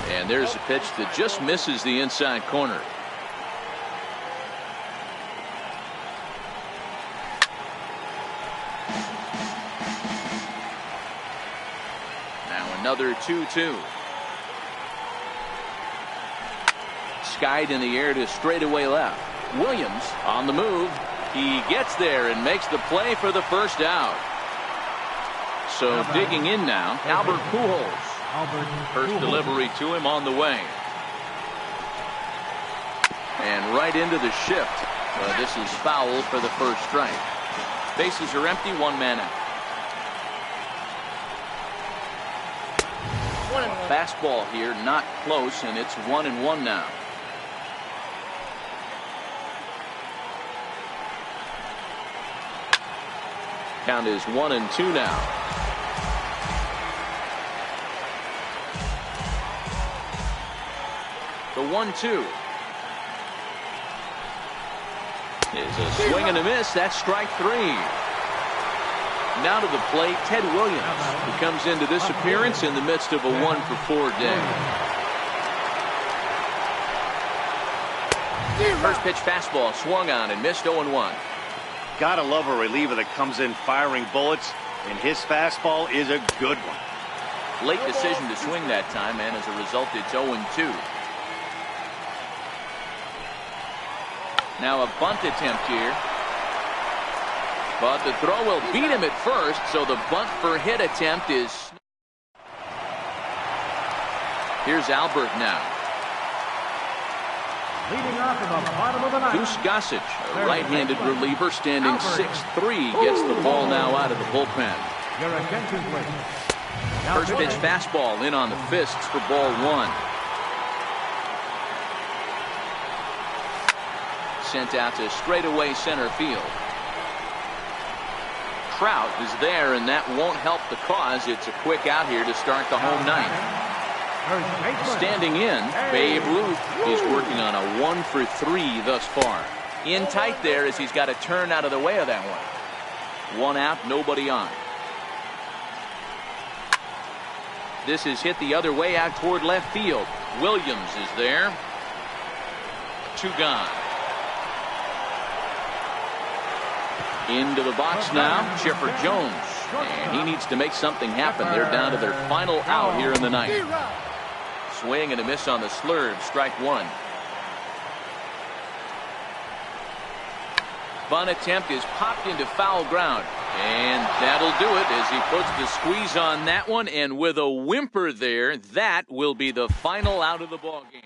A: And there's a pitch that just misses the inside corner. Another 2-2. Skied in the air to straightaway left. Williams on the move. He gets there and makes the play for the first out. So digging in now, Albert Pujols. First delivery to him on the way. And right into the shift. This is foul for the first strike. Bases are empty, 1 man out. Fastball here, not close, and it's 1-1 now. Count is 1-2 now. The 1-2 is a swing and a miss. That's strike 3. Now to the plate, Ted Williams, who comes into this appearance in the midst of a 1-for-4 day. First pitch fastball swung on and missed. 0-1.
B: Gotta love a reliever that comes in firing bullets, and his fastball is a good one.
A: Late decision to swing that time, and as a result, it's 0-2. Now a bunt attempt here. But the throw will beat him at first, so the bunt for hit attempt is... Here's Albert now.
D: Leading off in the bottom of the 9th.
A: Goose Gossage, a right-handed reliever standing 6'3", gets the ball now out of the bullpen.
D: Your attention, please.
A: First pitch fastball in on the fists for ball 1. Sent out to straightaway center field. Trout is there, and that won't help the cause. It's a quick out here to start the home 9th. Standing in, Babe Ruth is working on a 1-for-3 thus far. In tight there as he's got to turn out of the way of that one. 1 out, nobody on. This is hit the other way out toward left field. Williams is there. 2 gone. Into the box now, Chipper Jones. And he needs to make something happen. They're down to their final out here in the 9th. Swing and a miss on the slurve, strike 1. Bunt attempt is popped into foul ground. And that'll do it as he puts the squeeze on that one. And with a whimper there, that will be the final out of the ballgame.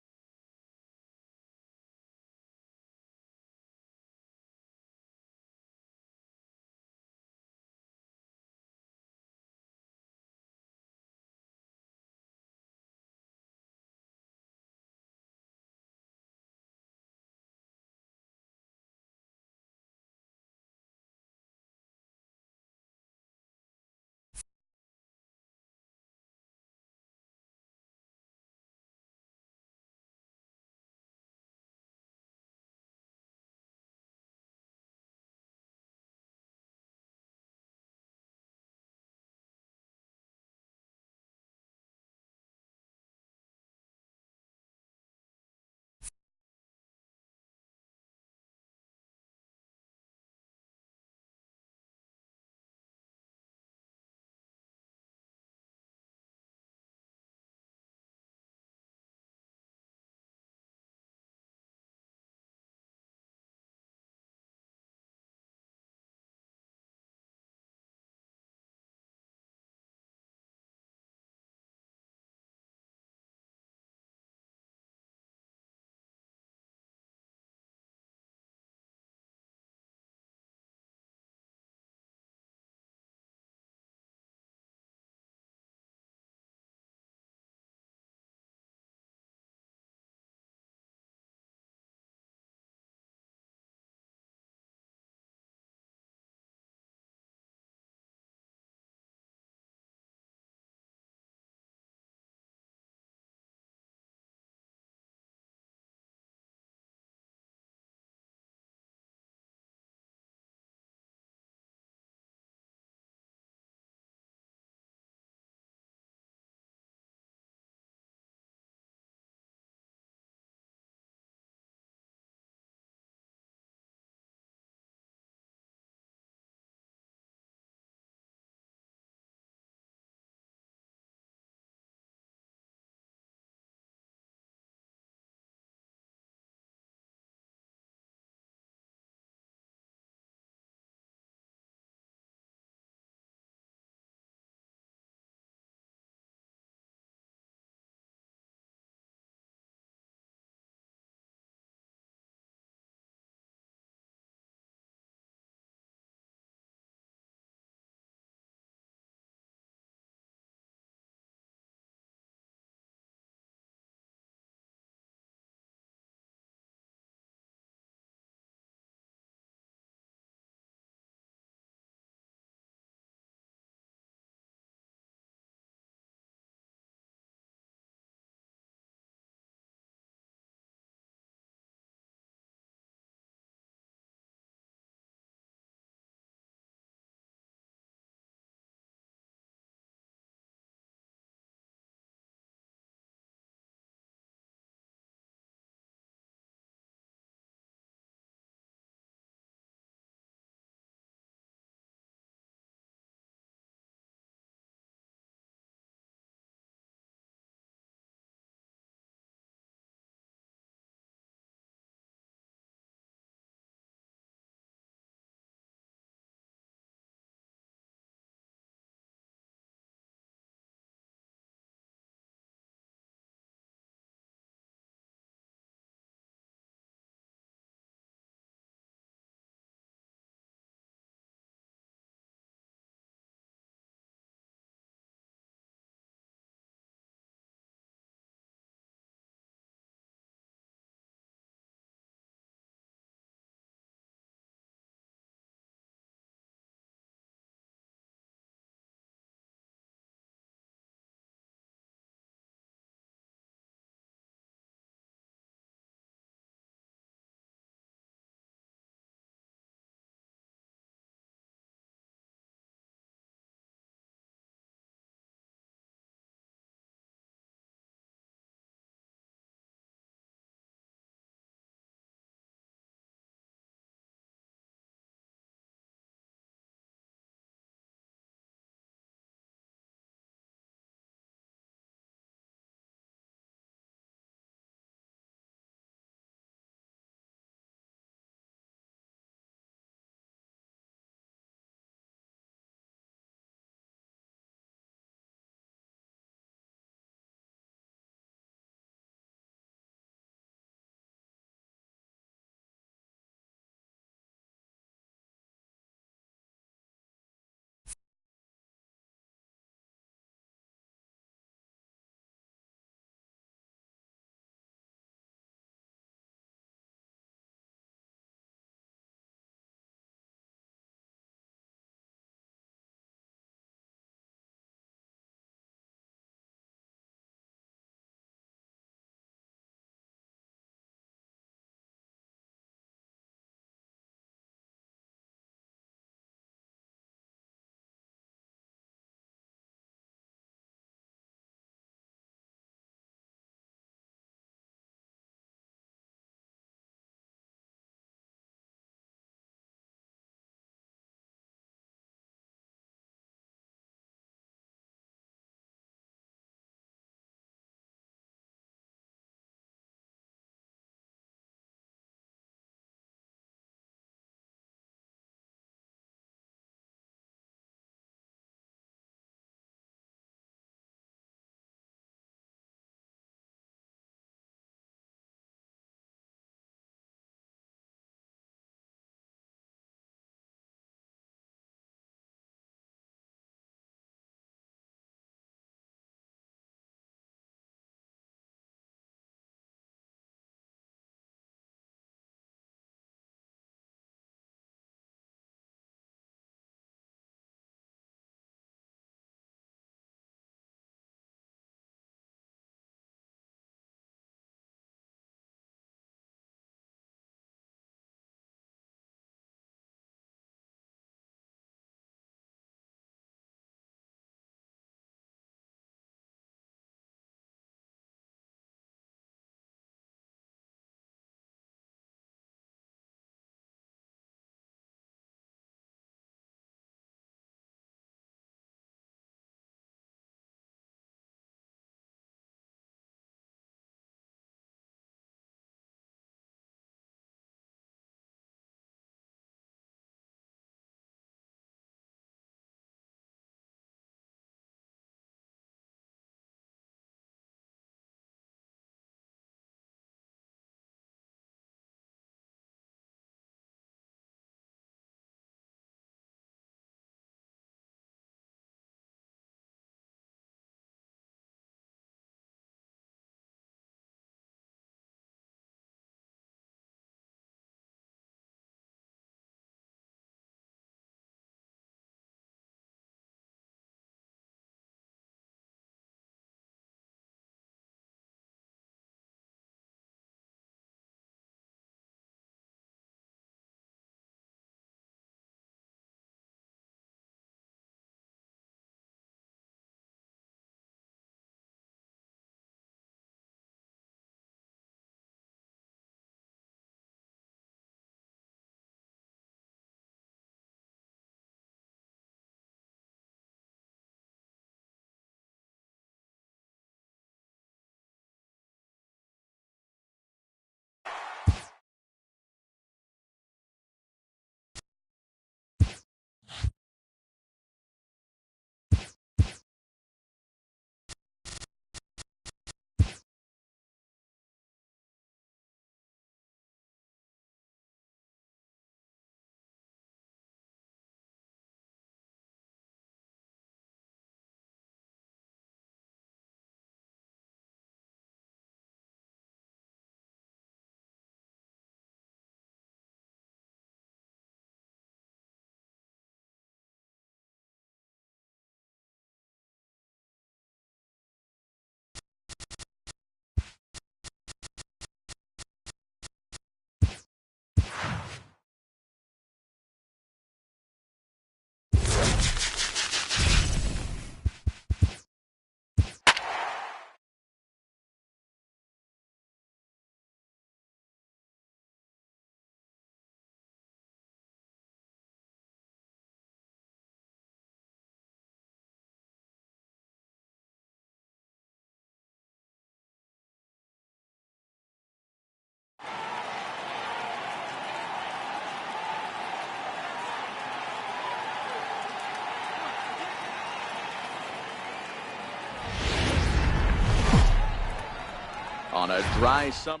A: on a dry summer.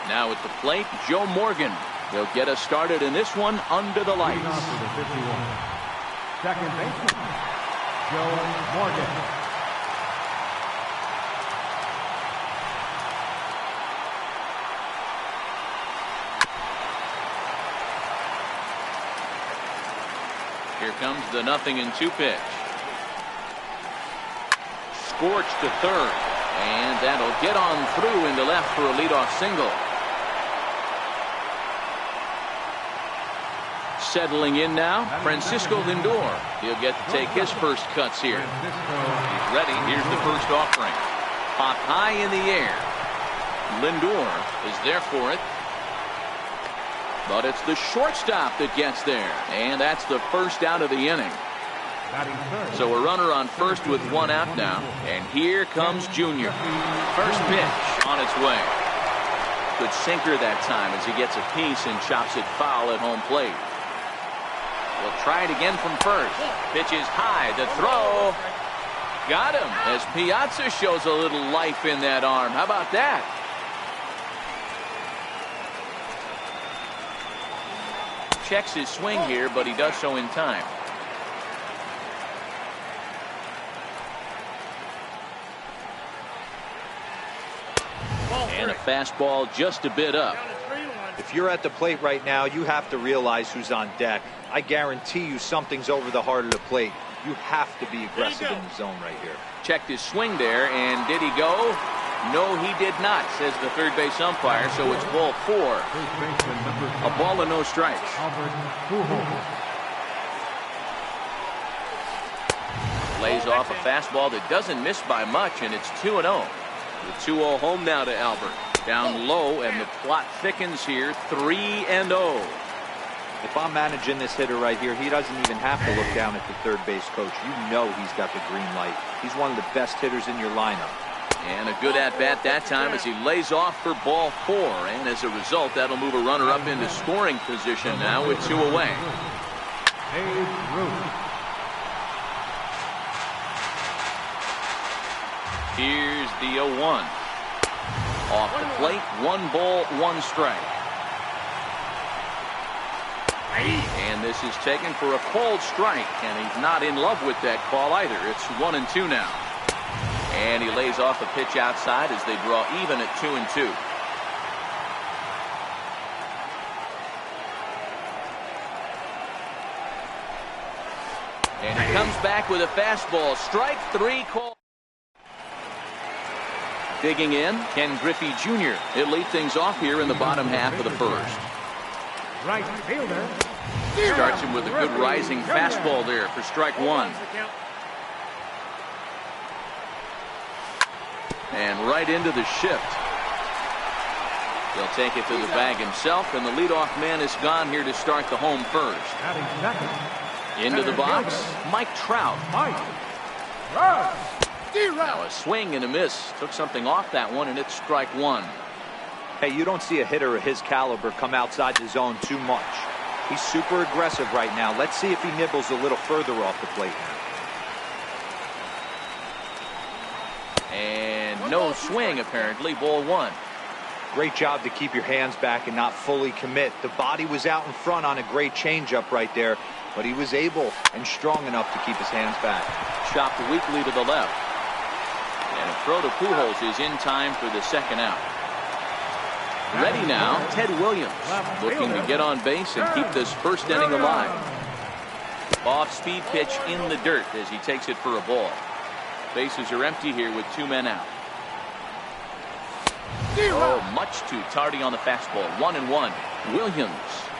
A: Now at the plate, Joe Morgan. He'll get us started in this one under the lights.
D: Second baseman, Joe Morgan.
A: Here comes the 0-2 pitch. Scorched to third. And that'll get on through into left for a leadoff single. Settling in now, Francisco Lindor. He'll get to take his first cuts here. He's ready. Here's the first offering. Popped high in the air. Lindor is there for it. But it's the shortstop that gets there. And that's the first out of the inning. So a runner on first with one out now. And here comes Junior. First pitch on its way. Good sinker that time as he gets a piece and chops it foul at home plate. We'll try it again from first. Pitch is high. The throw. Got him as Piazza shows a little life in that arm. How about that? Checks his swing here, but he does so in time. And a fastball just a bit up.
C: If you're at the plate right now, you have to realize who's on deck. I guarantee you something's over the heart of the plate. You have to be aggressive in the zone right here.
A: Checked his swing there, and did he go? No, he did not, says the third base umpire, so it's ball 4. A ball and no strikes. Lays off a fastball that doesn't miss by much, and it's 2-0. The 2-0 home now to Albert. Down low, and the plot thickens here, 3-0.
C: If I'm managing this hitter right here, he doesn't even have to look down at the third base coach. You know he's got the green light. He's one of the best hitters in your lineup.
A: And a good at-bat that time as he lays off for ball 4. And as a result, that'll move a runner up into scoring position now with 2 away. Here's the 0-1. Off the plate, 1 ball, 1 strike. And this is taken for a called strike, and he's not in love with that call either. It's 1-2 now. And he lays off a pitch outside as they draw even at 2-2. And he comes back with a fastball. Strike 3 call. Digging in, Ken Griffey Jr. He'll lead things off here in the bottom half of the first.
D: Right fielder.
A: Starts him with a good rising fastball there for strike 1. And right into the shift. He'll take it to the bag himself, and the leadoff man is gone here to start the home first. Into the box, Mike Trout. Now a swing and a miss. Took something off that one, and it's strike 1.
C: Hey, you don't see a hitter of his caliber come outside the zone too much. He's super aggressive right now. Let's see if he nibbles a little further off the plate now.
A: And no swing, apparently. Ball 1.
C: Great job to keep your hands back and not fully commit. The body was out in front on a great changeup right there, but he was able and strong enough to keep his hands back.
A: Chopped weakly to the left. And a throw to Pujols is in time for the second out. Ready now, Ted Williams, looking to get on base and keep this first inning alive. Off-speed pitch in the dirt as he takes it for a ball. Bases are empty here with 2 men out. Oh, much too tardy on the fastball. 1-1. Williams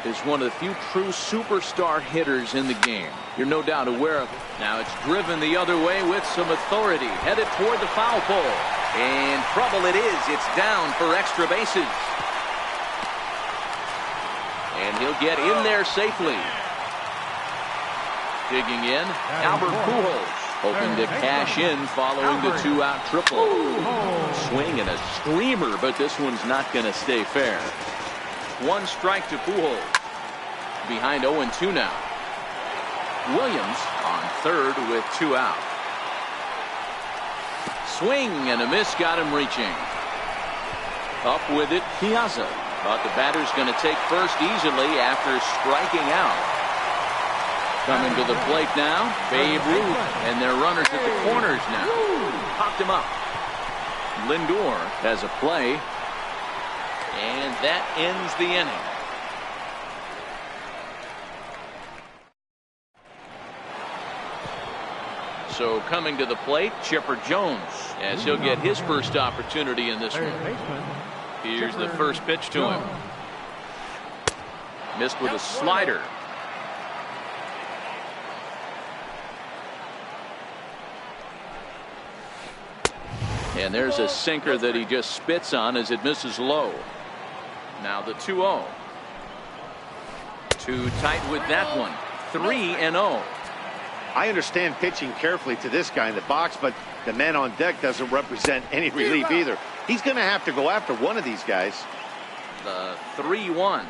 A: is one of the few true superstar hitters in the game. You're no doubt aware of it. Now it's driven the other way with some authority. Headed toward the foul pole. And trouble it is. It's down for extra bases. And he'll get in there safely. Digging in, Albert Pujols. Hoping to cash in following the 2-out triple. Swing and a screamer, but this one's not going to stay fair. 1 strike to Pujols. Behind 0-2 now. Williams on third with 2 out. Swing and a miss got him reaching. Up with it, Piazza. But the batter's going to take first easily after striking out. Coming to the plate now, Babe Ruth. And their runners at the corners now. Popped him up. Lindor has a play. And that ends the inning. So coming to the plate, Chipper Jones, as he'll get his first opportunity in this one. Here's the first pitch to him. Missed with a slider. And there's a sinker that he just spits on as it misses low. Now the 2-0. Too tight with that one. 3-0.
B: I understand pitching carefully to this guy in the box, but the man on deck doesn't represent any relief either. He's going to have to go after one of these guys.
A: The 3-1.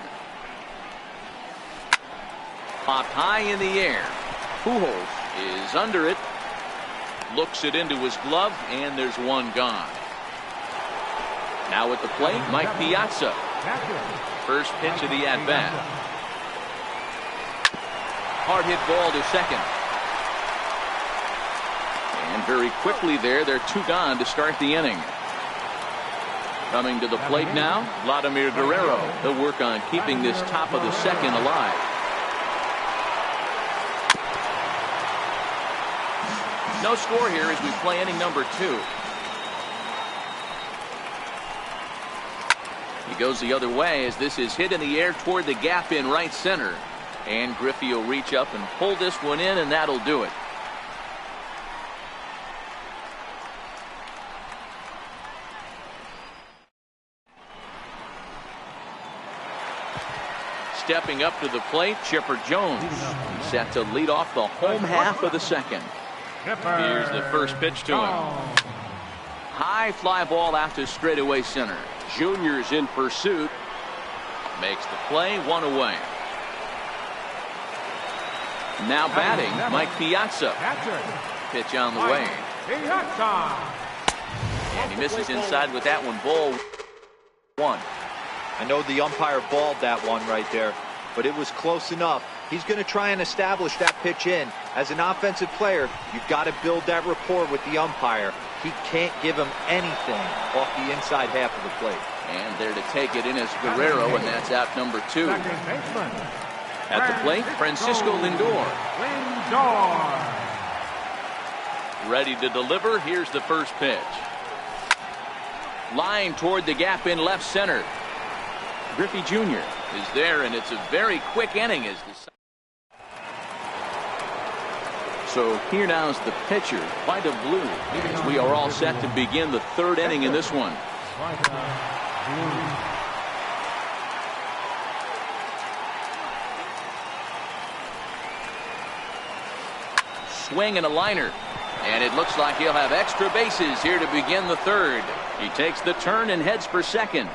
A: Popped high in the air. Pujols is under it. Looks it into his glove, and there's one gone. Now at the plate, Mike Piazza. First pitch of the at-bat. Hard hit ball to second. And very quickly there, they're two gone to start the inning. Coming to the plate now, Vladimir Guerrero. He'll work on keeping this top of the second alive. No score here as we play inning number 2. He goes the other way as this is hit in the air toward the gap in right center. And Griffey will reach up and pull this one in, and that'll do it. Stepping up to the plate, Chipper Jones, set to lead off the home half of the second. Here's the first pitch to him. High fly ball out to straightaway center. Junior's in pursuit. Makes the play, one away. Now batting, Mike Piazza. Pitch on the way. And he misses inside with that one. Ball 1.
C: I know the umpire balled that one right there, but it was close enough. He's going to try and establish that pitch in. As an offensive player, you've got to build that rapport with the umpire. He can't give him anything off the inside half of the plate.
A: And there to take it in is Guerrero, and that's out number 2. At the plate, Francisco Lindor. Ready to deliver. Here's the first pitch. Line toward the gap in left center. Griffey Jr. is there, and it's a very quick inning as the. So here now is the pitcher, White of Blue, as we are all set to begin the 3rd inning in this one. Swing and a liner, and it looks like he'll have extra bases here to begin the 3rd. He takes the turn and heads for second.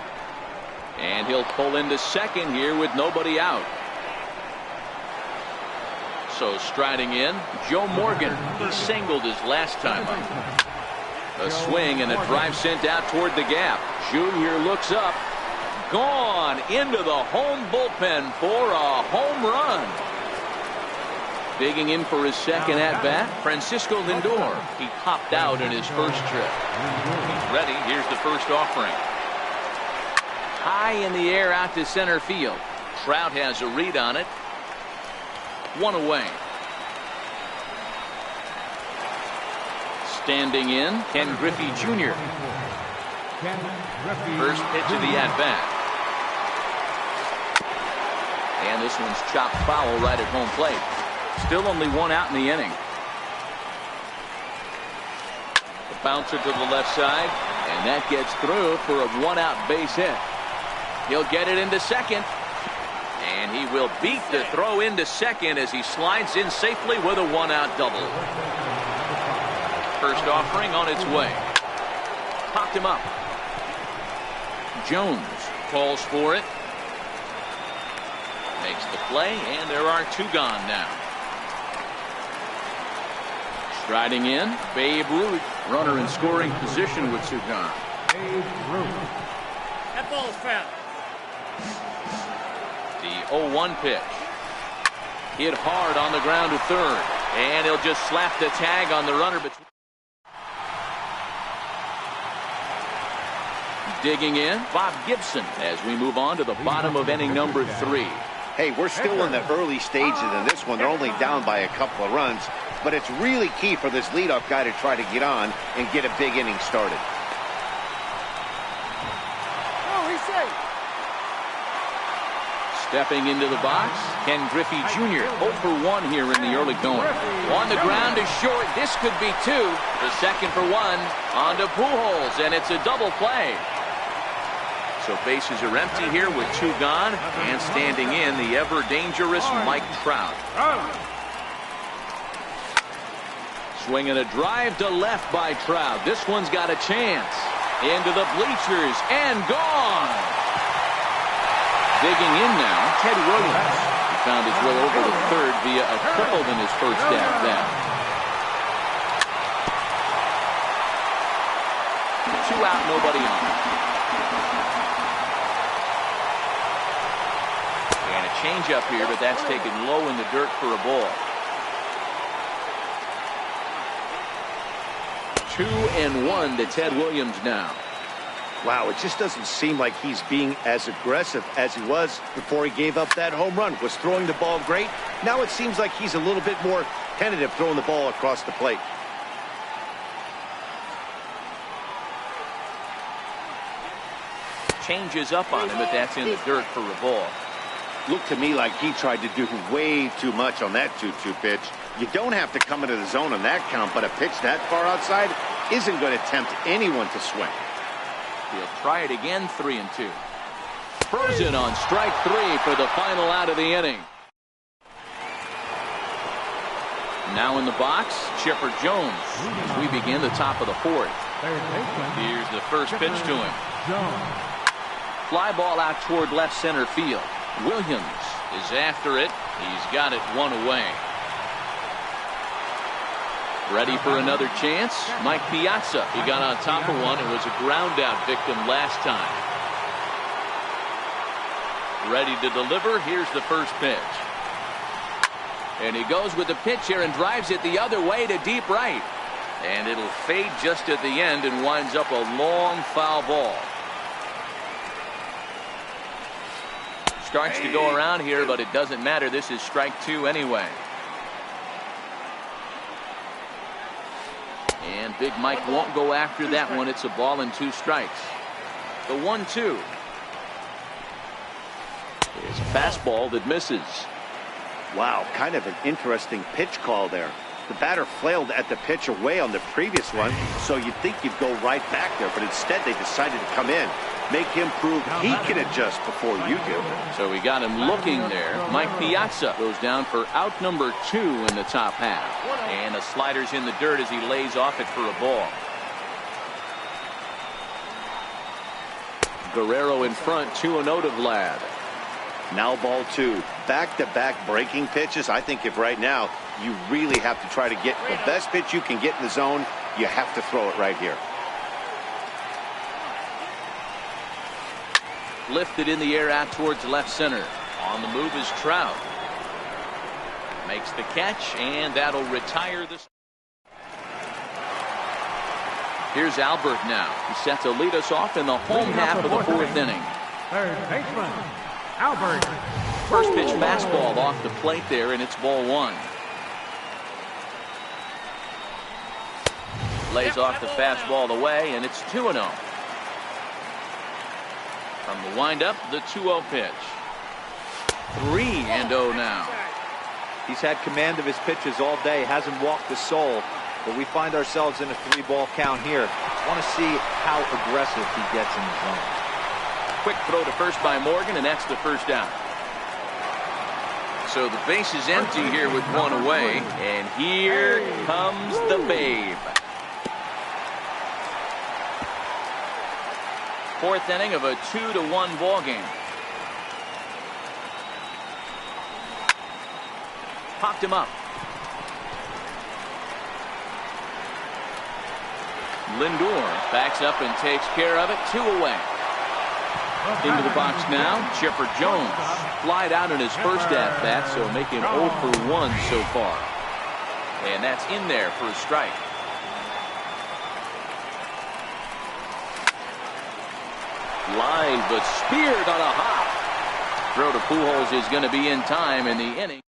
A: And he'll pull into second here with nobody out. So striding in, Joe Morgan. He singled his last time up. A swing and a drive sent out toward the gap. Junior looks up. Gone into the home bullpen for a home run. Digging in for his second at-bat, Francisco Lindor. He popped out in his first trip. He's ready. Here's the first offering. High in the air out to center field. Trout has a read on it. One away. Standing in, Ken Griffey Jr. First pitch of the at-bat. And this one's chopped foul right at home plate. Still only one out in the inning. The bouncer to the left side, and that gets through for a one-out base hit. He'll get it into second, and he will beat the throw into second as he slides in safely with a one-out double. First offering on its way. Popped him up. Jones calls for it. Makes the play, and there are two gone now. Striding in, Babe Ruth. Runner in scoring position with two gone.
E: That ball's foul.
A: The 0-1 pitch. Hit hard on the ground to third. And he'll just slap the tag on the runner between. Digging in, Bob Gibson, as we move on to the bottom of inning number 3.
B: Hey, we're still in the early stages of this one. They're only down by a couple of runs, but it's really key for this leadoff guy to try to get on and get a big inning started.
E: Oh, he's safe.
A: Stepping into the box, Ken Griffey Jr. 0 for 1 here in the early going. On the ground is short. This could be 2. The second for 1 on to Pujols, and it's a double play. So bases are empty here with 2 gone, and standing in the ever-dangerous Mike Trout. Swinging a drive to left by Trout. This one's got a chance. Into the bleachers, and gone. Digging in now, Ted Williams. He found his way over to third via a triple in his first at bat. 2 out, nobody on. And a changeup here, but that's taken low in the dirt for a ball. 2-1 to Ted Williams now.
B: Wow, it just doesn't seem like he's being as aggressive as he was before he gave up that home run. Was throwing the ball great. Now it seems like he's a little bit more tentative throwing the ball across the plate.
A: Changes up on him, but that's in the dirt for a ball.
B: Looked to me like he tried to do way too much on that 2-2 pitch. You don't have to come into the zone on that count, but a pitch that far outside isn't going to tempt anyone to swing.
A: He'll try it again, 3-2. Frozen on strike 3 for the final out of the inning. Now in the box, Chipper Jones. As we begin the top of the 4th. Here's the first pitch to him. Fly ball out toward left center field. Williams is after it. He's got it 1 away. Ready for another chance. Mike Piazza. He got on top of one and was a ground out victim last time. Ready to deliver. Here's the first pitch. And he goes with the pitch here and drives it the other way to deep right. And it'll fade just at the end and winds up a long foul ball. Starts to go around here, but it doesn't matter. This is strike 2 anyway. And Big Mike won't go after that one. It's a ball and 2 strikes. The 1-2. It's a fastball that misses.
B: Wow, kind of an interesting pitch call there. The batter flailed at the pitch away on the previous one, so you'd think you'd go right back there, but instead they decided to come in. Make him prove he can adjust before you do.
A: So we got him looking there. Mike Piazza goes down for out number 2 in the top half. And the slider's in the dirt as he lays off it for a ball. Guerrero in front, 2-0 to Vlad.
B: Now ball 2. Back-to-back breaking pitches. I think if right now you really have to try to get the best pitch you can get in the zone, you have to throw it right here.
A: Lifted in the air out towards left center. On the move is Trout. Makes the catch, and that'll retire this. Here's Albert now. He's set to lead us off in the home half of the 4th inning.
D: Third baseman, Albert.
A: First pitch fastball off the plate there, and it's ball 1. Lays off the fastball away, and it's 2-0. From the windup, the 2-0 pitch. 3-0 now.
C: He's had command of his pitches all day, hasn't walked a soul, but we find ourselves in a 3-ball count here. Want to see how aggressive he gets in the zone.
A: Quick throw to first by Morgan, and that's the first out. So the base is empty here with 1 away, and here comes the Babe. 4th inning of a 2-1 ball game. Popped him up. Lindor backs up and takes care of it. 2 away. Into the box now, Chipper Jones. Flied out in his first at-bat, so making 0 for 1 so far. And that's in there for a strike. Line, but speared on a hop. Throw to Pujols is going to be in time in the inning.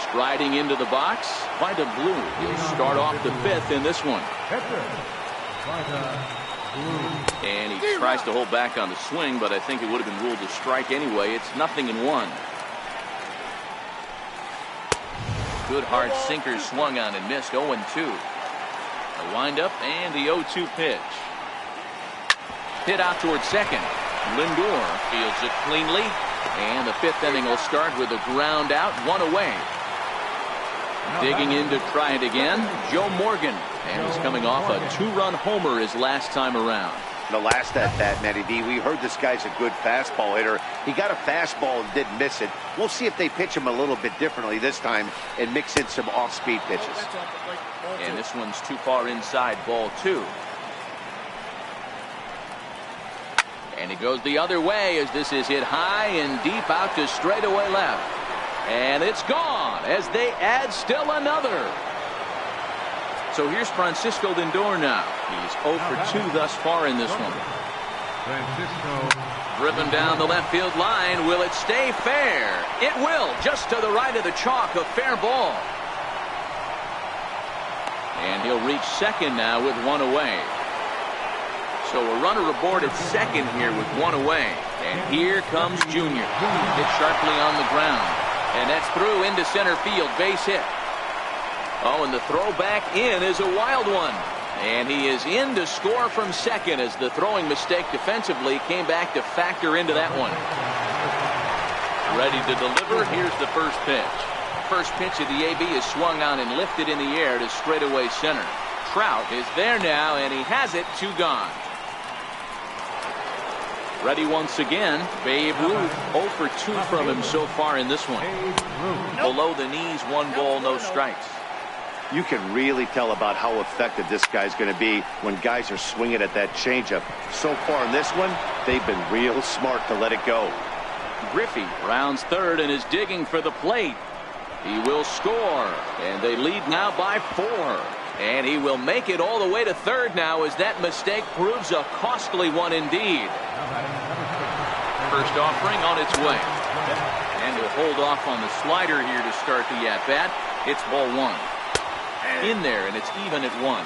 A: Striding into the box, Vida Blue. He'll start off the 5th in this one. And he tries to hold back on the swing, but I think it would have been ruled a strike anyway. It's 0-1. Good hard sinker swung on and missed. 0-2. A windup and the 0-2 pitch. Hit out towards second. Lindor fields it cleanly. And the 5th inning will start with a ground out, 1 away. Digging in to try it again, Joe Morgan. And he's coming off a 2-run homer his last time around.
B: The last at-bat, Matty D, we heard this guy's a good fastball hitter. He got a fastball and didn't miss it. We'll see if they pitch him a little bit differently this time and mix in some off-speed pitches.
A: And this one's too far inside, ball 2. And he goes the other way as this is hit high and deep out to straightaway left. And it's gone as they add still another. So here's Francisco Lindor now. He's 0 for 2 thus far in this one. Driven down the left field line. Will it stay fair? It will. Just to the right of the chalk, a fair ball. And he'll reach second now with 1 away. So a runner aboard at second here with 1 away. And here comes Junior. Hit sharply on the ground. And that's through into center field. Base hit. Oh, and the throw back in is a wild one. And he is in to score from second as the throwing mistake defensively came back to factor into that one. Ready to deliver. Here's the first pitch. First pitch of the AB is swung on and lifted in the air to straightaway center. Trout is there now, and he has it. 2 gone. Ready once again, Babe Ruth. 0 for 2 from him so far in this one. Below the knees, 1 ball, no strikes.
B: You can really tell about how effective this guy's going to be when guys are swinging at that changeup. So far in this one, they've been real smart to let it go.
A: Griffey rounds third and is digging for the plate. He will score, and they lead now by 4. And he will make it all the way to third now as that mistake proves a costly one indeed. First offering on its way. And he'll hold off on the slider here to start the at-bat. It's ball 1. In there, and it's even at 1.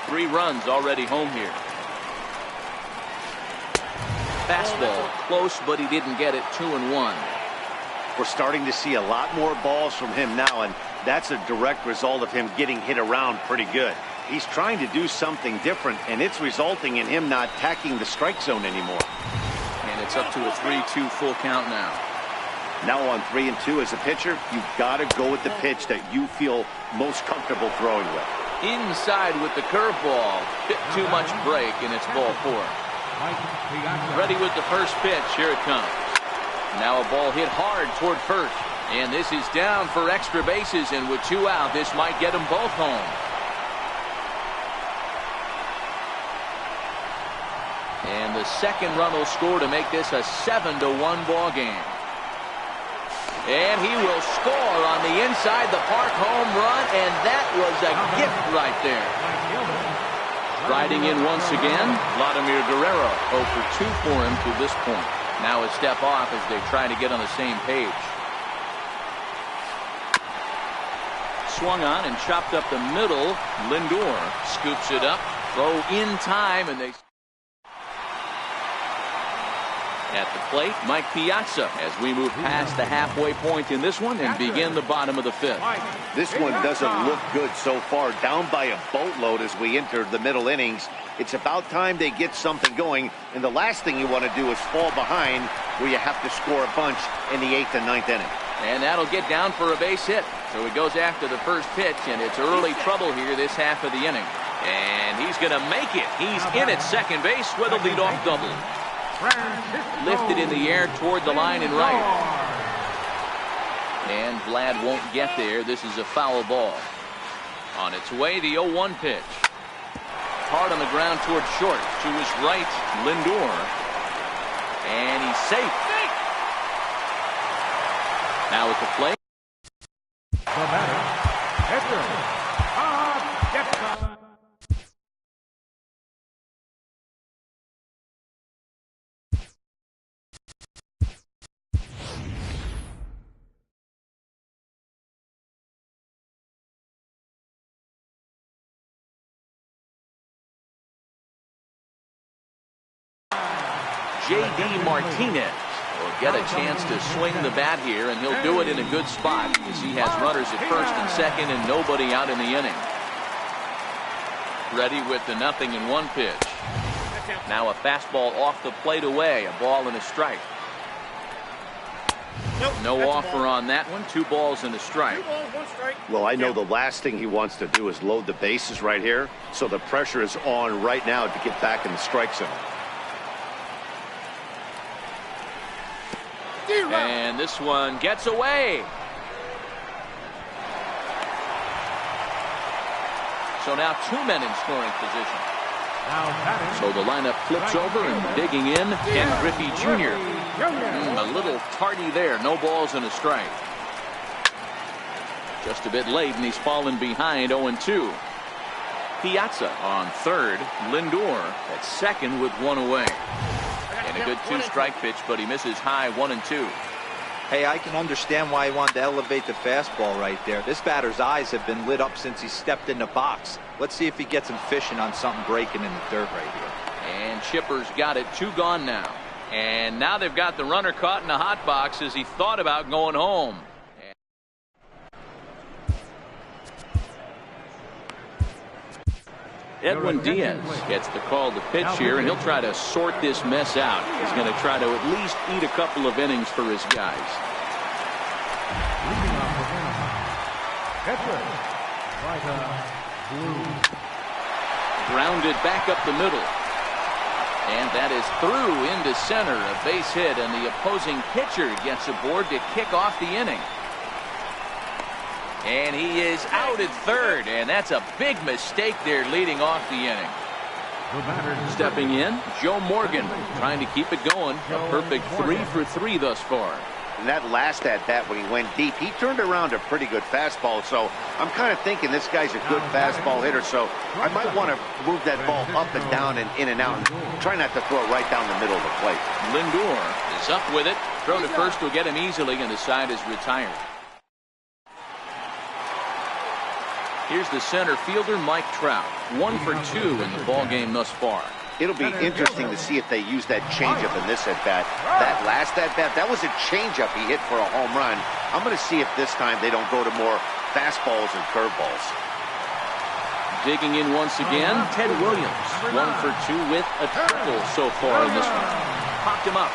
A: 3 runs already home here. Fastball close, but he didn't get it. 2-1.
B: We're starting to see a lot more balls from him now, and that's a direct result of him getting hit around pretty good. He's trying to do something different, and it's resulting in him not attacking the strike zone anymore.
A: And it's up to a 3-2 full count now.
B: Now on 3-2 as a pitcher, you've got to go with the pitch that you feel most comfortable throwing with.
A: Inside with the curveball. Bit too much break, and it's ball 4. Ready with the first pitch. Here it comes. Now a ball hit hard toward first. And this is down for extra bases, and with 2 out, this might get them both home. And the second run will score to make this a 7-1 ball game. And he will score on the inside the park home run, and that was a gift right there. Riding in once again, Vladimir Guerrero. 0 for 2 for him to this point. Now a step off as they try to get on the same page. Swung on and chopped up the middle. Lindor scoops it up. Throw in time, and they... At the plate, Mike Piazza as we move past the halfway point in this one and begin the bottom of the 5th.
B: This one doesn't look good so far. Down by a boatload as we enter the middle innings. It's about time they get something going, and the last thing you want to do is fall behind where you have to score a bunch in the 8th and 9th inning.
A: And that'll get down for a base hit. So he goes after the first pitch, and it's early trouble here this half of the inning. And he's going to make it. He's in at second base with a leadoff double. Lifted in the air toward the line and right. And Vlad won't get there. This is a foul ball. On its way, the 0-1 pitch. Hard on the ground toward short. To his right, Lindor. And he's safe. Now at the plate.
D: The batter, Hector Gibson.
A: J.D. Martinez will get a chance to swing the bat here, and he'll do it in a good spot as he has runners at first and second and nobody out in the inning. Ready with the 0-1 pitch. Now a fastball off the plate away, a ball and a strike. No offer on that one. 2 balls and a strike.
B: Well, I know the last thing he wants to do is load the bases right here, so the pressure is on right now to get back in the strike zone.
A: And this one gets away. So now 2 men in scoring position. So the lineup flips over and digging in, Ken Griffey Jr. A little tardy there. No balls and a strike. Just a bit late, and he's fallen behind 0-2. Piazza on third. Lindor at second with 1 away. And a good 2-strike pitch, but he misses high 1-2.
C: Hey, I can understand why he wanted to elevate the fastball right there. This batter's eyes have been lit up since he stepped in the box. Let's see if he gets him fishing on something breaking in the dirt right here.
A: And Chipper's got it. 2 gone now. And now they've got the runner caught in the hot box as he thought about going home. Edwin Diaz gets the call to pitch here, and he'll try to sort this mess out. He's going to try to at least eat a couple of innings for his guys. Grounded back up the middle. And that is through into center. A base hit, and the opposing pitcher gets aboard to kick off the inning. And he is out at third, and that's a big mistake there leading off the inning. Stepping in, Joe Morgan trying to keep it going. A perfect 3 for 3 thus far.
B: And that last at-bat when he went deep, he turned around a pretty good fastball. So I'm kind of thinking this guy's a good fastball hitter. So I might want to move that ball up and down and in and out and try not to throw it right down the middle of the plate.
A: Lindor is up with it. Throw to first will get him easily, and the side is retired. Here's the center fielder, Mike Trout. 1 for 2 in the ball game thus far.
B: It'll be interesting to see if they use that changeup in this at-bat. That last at-bat, that was a changeup he hit for a home run. I'm going to see if this time they don't go to more fastballs and curveballs.
A: Digging in once again, Ted Williams. 1 for 2 with a triple so far in this one. Popped him up.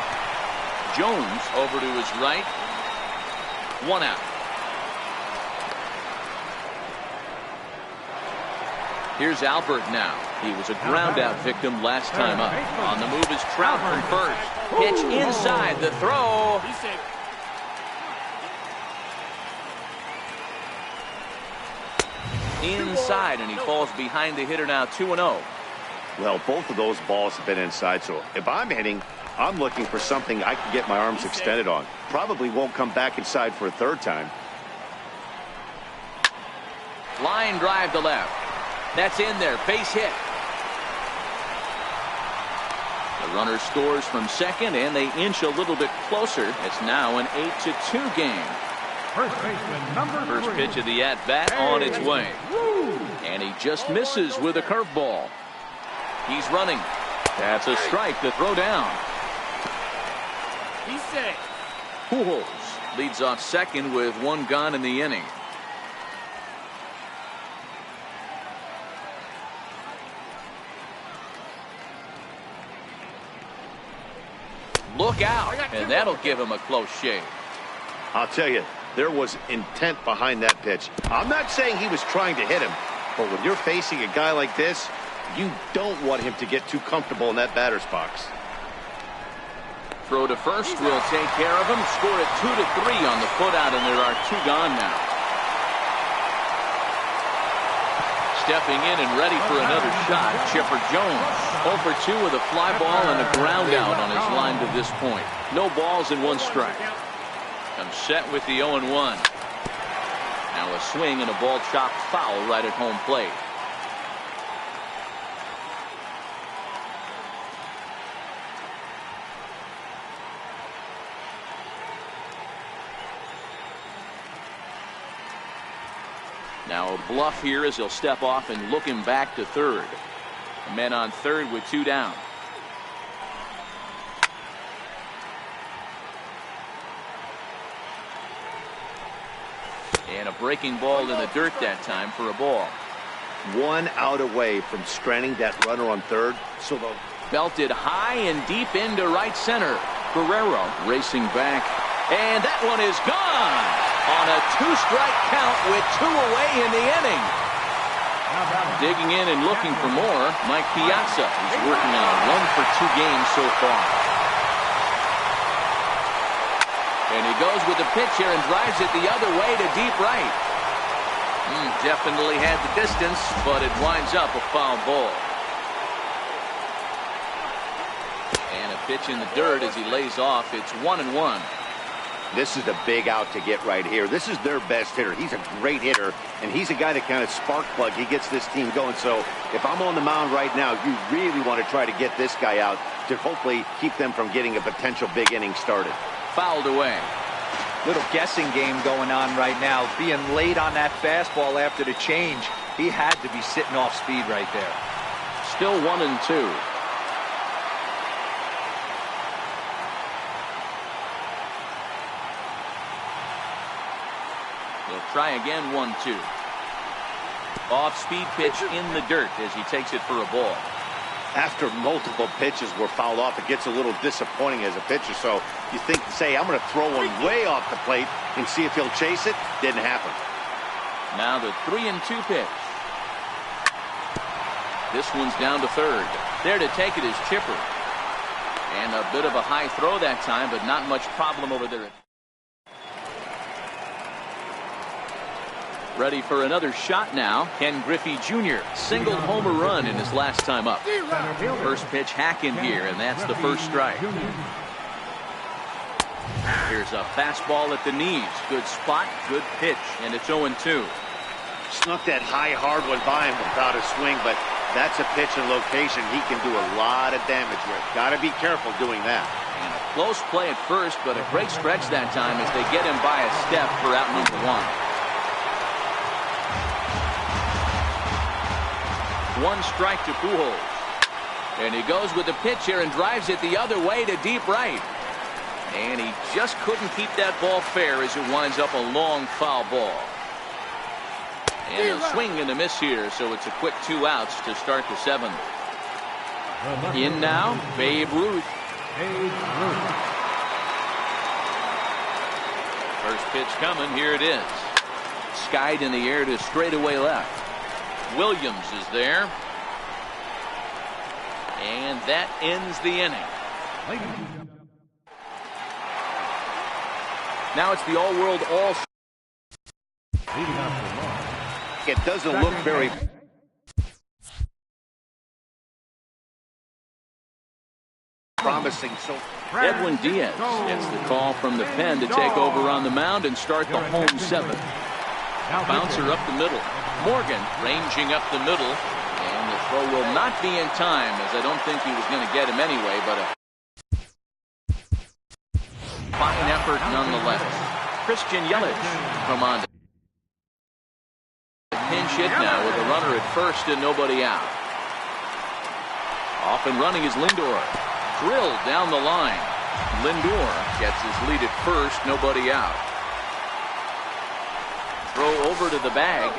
A: Jones over to his right. 1 out. Here's Albert now. He was a ground-out victim last time up. On the move is Trout from first. Pitch inside the throw. Inside, and he falls behind the hitter now 2-0.
B: Well, both of those balls have been inside, so if I'm hitting, I'm looking for something I can get my arms extended on. Probably won't come back inside for a third time.
A: Line drive to left. That's in there. Base hit. The runner scores from second, and they inch a little bit closer. It's now an 8-2 game. First pitch of the at-bat on its way. And he just misses with a curveball. He's running. That's a strike to throw down.
E: He's safe.
A: Pujols leads off second with 1 gone in the inning. Look out, and that'll give him a close shave.
B: I'll tell you, there was intent behind that pitch. I'm not saying he was trying to hit him, but when you're facing a guy like this, you don't want him to get too comfortable in that batter's box.
A: Throw to first will take care of him. Score at 2-3 on the put out, and there are 2 gone now. Stepping in and ready for another shot, Chipper Jones. 0 for 2 with a fly ball and a ground out on his line to this point. No balls and 1 strike. I'm set with the 0-1. Now a swing and a ball chopped foul right at home plate. Now a bluff here as he'll step off and look him back to third. The men on third with 2 down. And a breaking ball in the dirt that time for a ball.
B: 1 out away from stranding that runner on third. So the
A: belted high and deep into right center. Guerrero racing back. And that one is gone on a 2-strike count with 2 away in the inning. Digging in and looking for more, Mike Piazza, who's working on a 1 for 2 game so far. And he goes with the pitch here and drives it the other way to deep right. Definitely had the distance, but it winds up a foul ball. And a pitch in the dirt as he lays off. It's 1-1.
B: This is the big out to get right here. This is their best hitter. He's a great hitter, and he's a guy that kind of spark plug. He gets this team going. So if I'm on the mound right now, you really want to try to get this guy out to hopefully keep them from getting a potential big inning started.
A: Fouled away.
C: Little guessing game going on right now. Being late on that fastball after the change. He had to be sitting off speed right there.
A: Still 1-2. They'll try again. 1-2. Off-speed pitch in the dirt as he takes it for a ball.
B: After multiple pitches were fouled off, it gets a little disappointing as a pitcher. So you think, say, I'm going to throw one way off the plate and see if he'll chase it. Didn't happen.
A: Now the 3-2 pitch. This one's down to third. There to take it is Chipper. And a bit of a high throw that time, but not much problem over there. Ready for another shot now. Ken Griffey Jr. single homer run in his last time up. First pitch hack in here, and that's the first strike. Here's a fastball at the knees. Good spot, good pitch, and it's 0-2.
B: Snuck that high hard one by him without a swing, but that's a pitch and location he can do a lot of damage with. Got to be careful doing that.
A: And a close play at first, but a great stretch that time as they get him by a step for out number 1. 1 strike to Pujols. And he goes with the pitch here and drives it the other way to deep right. And he just couldn't keep that ball fair as it winds up a long foul ball. And a swing and a miss here, so it's a quick 2 outs to start the 7th. In now, Babe Ruth. First pitch coming, here it is. Skied in the air to straightaway left. Williams is there. And that ends the inning. Now it's the All-World All-Star.
B: It doesn't look very promising. So
A: Edwin Diaz gets the call from the pen to take over on the mound and start the home 7th. Bouncer up the middle. Morgan ranging up the middle, and the throw will not be in time, as I don't think he was going to get him anyway, but a fine effort nonetheless. Christian Yelich come on. Pinch hit now with a runner at first and nobody out. Off and running is Lindor. Drilled down the line. Lindor gets his lead at first, nobody out. Throw over to the bag.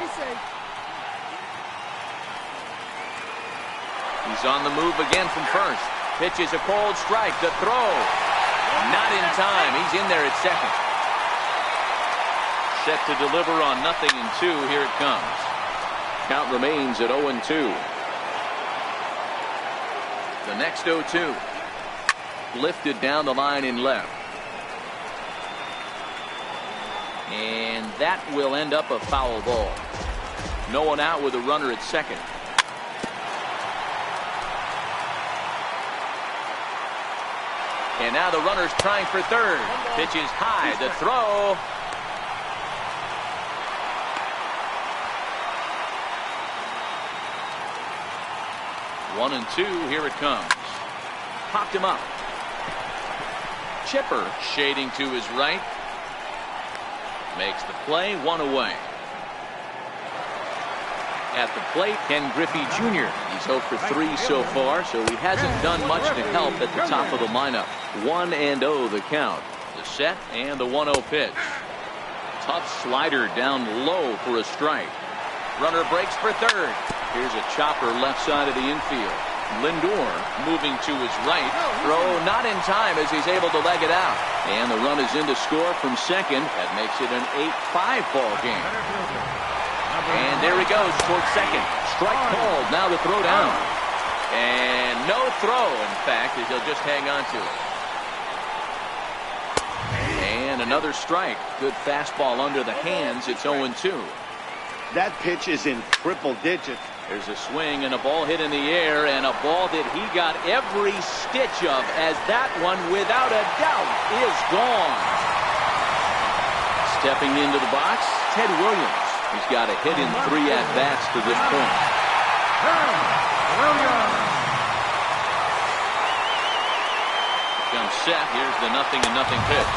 A: He's on the move again from first. Pitch is a cold strike. The throw. Not in time. He's in there at second. Set to deliver on 0-2. Here it comes. Count remains at 0-2. The next 0-2. Lifted down the line in left. And that will end up a foul ball. No one out with a runner at second. And now the runner's trying for third. Pitch is high. The throw. One and two. Here it comes. Popped him up. Chipper shading to his right. Makes the play. One away. At the plate, Ken Griffey Jr. He's 0 for 3 so far, so he hasn't done much to help at the top of the lineup. 1-0 the count. The set and the 1-0 pitch. Tough slider down low for a strike. Runner breaks for third. Here's a chopper left side of the infield. Lindor moving to his right. Throw not in time as he's able to leg it out. And the run is in to score from second. That makes it an 8-5 ball game. And there he goes towards second. Strike called. Now the throw down. And no throw, in fact, as he'll just hang on to it. And another strike. Good fastball under the hands. It's 0-2.
B: That pitch is in triple digits.
A: There's a swing and a ball hit in the air, and a ball that he got every stitch of, as that one, without a doubt, is gone. Stepping into the box, Ted Williams. He's got a hit in 3 at-bats to this point. Comes set. Here's the 0-0 pitch.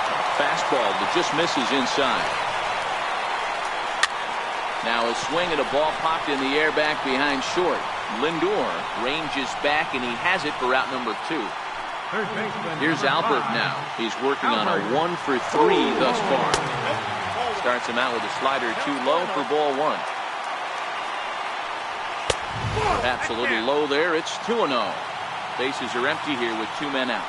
A: A fastball that just misses inside. Now a swing at a ball popped in the air back behind short. Lindor ranges back, and he has it for out number 2. Here's Albert now. He's working on a 1 for 3 thus far. Starts him out with a slider too low for ball 1. Perhaps a little low there. It's 2-0. Bases are empty here with 2 men out.